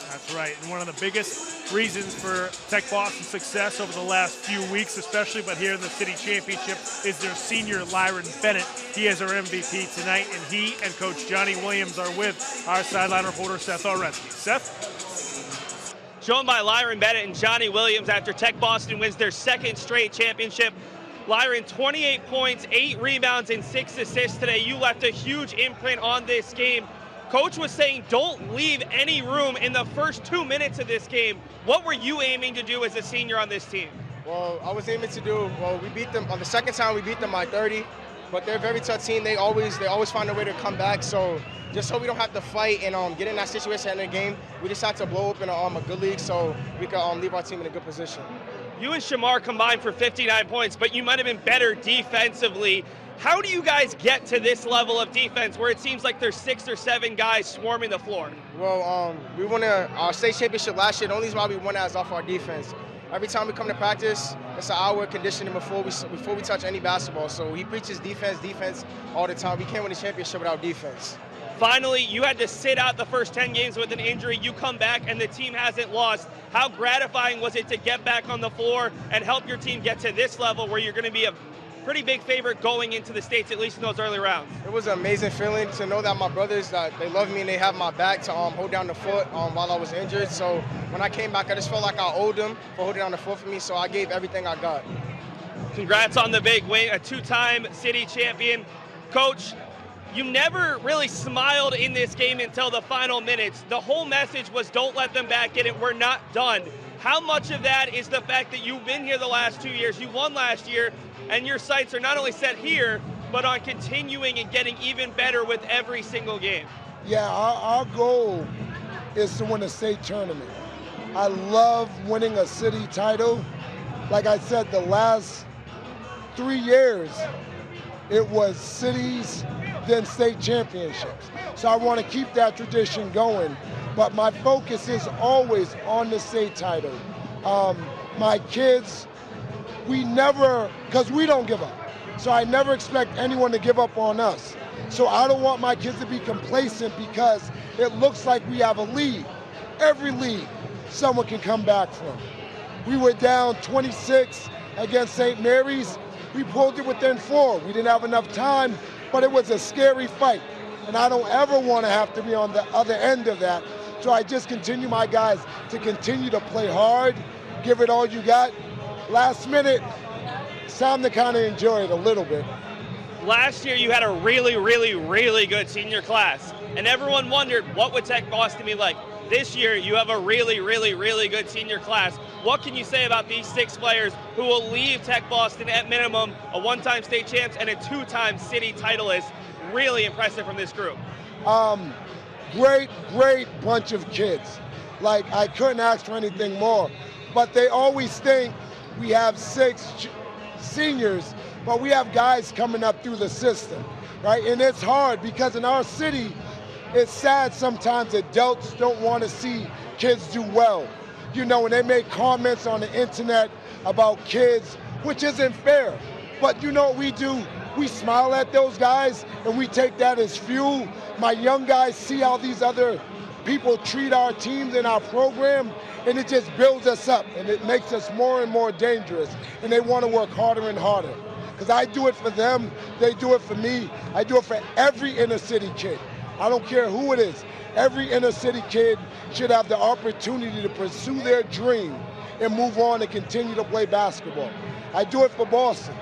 That's right, and one of the biggest reasons for Tech Boston's success over the last few weeks especially, but here in the city championship, is their senior Lyron Bennett. He is our MVP tonight, and he and Coach Johnny Williams are with our sideline reporter Seth Oretsky. Seth? Joined by Lyron Bennett and Johnny Williams after Tech Boston wins their second straight championship. Lyron, 28 points, 8 rebounds, and 6 assists today. You left a huge imprint on this game. Coach was saying don't leave any room in the first 2 minutes of this game. What were you aiming to do as a senior on this team? Well, I was aiming to do, we beat them, on the second time we beat them by 30, but they're a very tough team. They always find a way to come back, so just so we don't have to fight and get in that situation in the game, we just have to blow up in a good league so we can leave our team in a good position. You and Shamar combined for 59 points, but you might have been better defensively. How do you guys get to this level of defense where it seems like there's 6 or 7 guys swarming the floor? Well, we won our state championship last year. The only reason why we won that is off our defense. Every time we come to practice, it's an hour of conditioning before we touch any basketball. So he preaches defense all the time. We can't win a championship without defense. Finally, you had to sit out the first 10 games with an injury. You come back and the team hasn't lost. How gratifying was it to get back on the floor and help your team get to this level where you're going to be a pretty big favorite going into the States, at least in those early rounds? It was an amazing feeling to know that my brothers, that they love me and they have my back to hold down the fort while I was injured. So when I came back, I just felt like I owed them for holding down the fort for me, so I gave everything I got. Congrats on the big win, a 2-time city champion. Coach, you never really smiled in this game until the final minutes. The whole message was don't let them back in it, we're not done. How much of that is the fact that you've been here the last 2 years, you won last year, and your sights are not only set here, but on continuing and getting even better with every single game? Yeah, our goal is to win a state tournament. I love winning a city title. Like I said, the last 3 years, it was cities, then state championships. So I want to keep that tradition going, but my focus is always on the state title. My kids, we never, because we don't give up. So I never expect anyone to give up on us. So I don't want my kids to be complacent because it looks like we have a lead. Every lead, someone can come back from. We were down 26 against St. Mary's. We pulled it within 4. We didn't have enough time, but it was a scary fight. And I don't ever want to have to be on the other end of that. So I just continue my guys to continue to play hard, give it all you got. Last minute, it's time to kind of enjoy it a little bit. Last year you had a really, really, really good senior class, and everyone wondered what would Tech Boston be like. This year you have a really, really, really good senior class. What can you say about these 6 players who will leave Tech Boston at minimum a 1-time state champs and a 2-time city titleist? Really impressive from this group. Great bunch of kids. Like, I couldn't ask for anything more. But they always think we have 6 seniors, but we have guys coming up through the system, right? And it's hard because in our city, it's sad sometimes adults don't want to see kids do well. You know, when they make comments on the internet about kids, which isn't fair. But you know what we do? We smile at those guys and we take that as fuel. My young guys see how these other people treat our teams and our program, and it just builds us up and it makes us more and more dangerous. And they want to work harder and harder. Because I do it for them, they do it for me. I do it for every inner city kid. I don't care who it is. Every inner city kid should have the opportunity to pursue their dream and move on and continue to play basketball. I do it for Boston.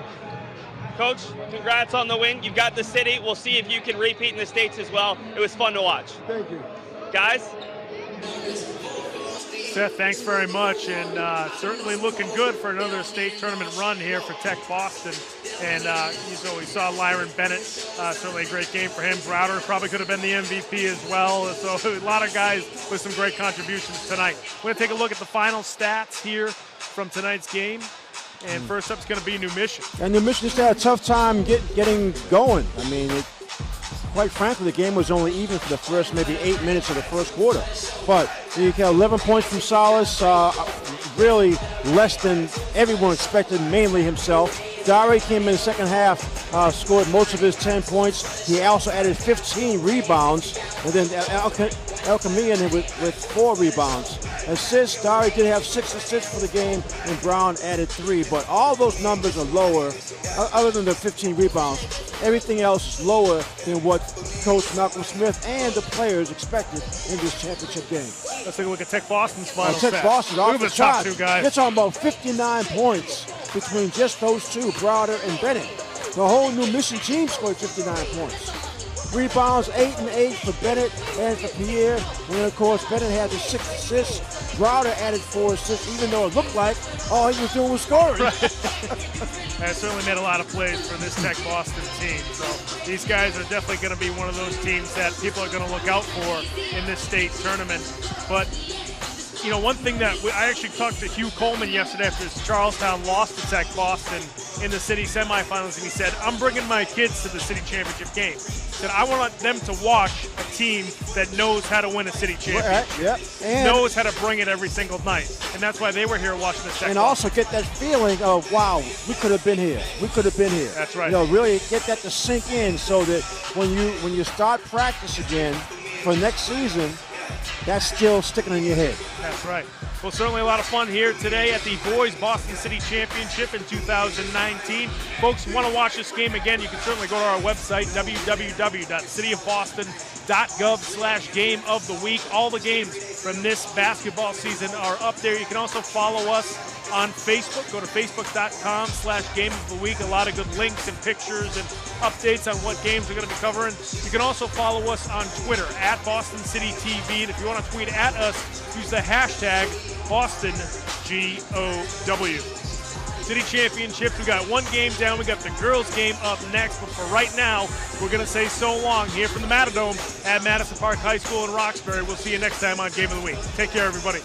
Coach, congrats on the win. You've got the city. We'll see if you can repeat in the States as well. It was fun to watch. Thank you. Guys? Seth, thanks very much, and certainly looking good for another state tournament run here for Tech Boston. And so we saw Lyron Bennett, certainly a great game for him. Browder probably could have been the MVP as well. So a lot of guys with some great contributions tonight. We're going to take a look at the final stats here from tonight's game. And first up's going to be New Mission. And New Mission just had a tough time getting going. I mean, quite frankly, the game was only even for the first maybe 8 minutes of the first quarter. But you get 11 points from Salas, really less than everyone expected, mainly himself. Dari came in the second half, scored most of his 10 points. He also added 15 rebounds. And then El Kamian with 4 rebounds. Assists, Dari did have 6 assists for the game, and Brown added 3. But all those numbers are lower, other than the 15 rebounds. Everything else is lower than what Coach Malcolm Smith and the players expected in this championship game. Let's take a look at Tech Boston's final Tech stats. Boston off the top top. 2 guys. It's on about 59 points between just those two, Browder and Bennett. The whole New Mission team scored 59 points. Rebounds, 8 and 8 for Bennett and for Pierre. And then, of course, Bennett had the 6 assists. Browder added 4 assists, even though it looked like all he was doing was scoring. Right. That certainly made a lot of plays for this Tech Boston team. So these guys are definitely going to be one of those teams that people are going to look out for in this state tournament. But you know, one thing that I actually talked to Hugh Coleman yesterday after Charlestown lost to Tech Boston in the city semifinals, and he said, I'm bringing my kids to the city championship game. He said, I want them to watch a team that knows how to win a city championship, and knows how to bring it every single night. And that's why they were here watching the Tech and Boston. also get that feeling of, wow, we could have been here. We could have been here. That's right. You know, really get that to sink in so that when you start practice again for next season, that's still sticking in your head. That's right. Well, certainly a lot of fun here today at the Boys Boston City Championship in 2019. Folks, want to watch this game again, you can certainly go to our website, www.cityofboston.gov/game of the week. All the games from this basketball season are up there. You can also follow us on Facebook. Go to facebook.com/game of the week. A lot of good links and pictures and updates on what games we're going to be covering. You can also follow us on Twitter at Boston City TV. And if you want to tweet at us, use the hashtag BostonGOW. City Championships, we got one game down. We got the girls game up next. But for right now, we're going to say so long here from the Matadome at Madison Park High School in Roxbury. We'll see you next time on Game of the Week. Take care, everybody.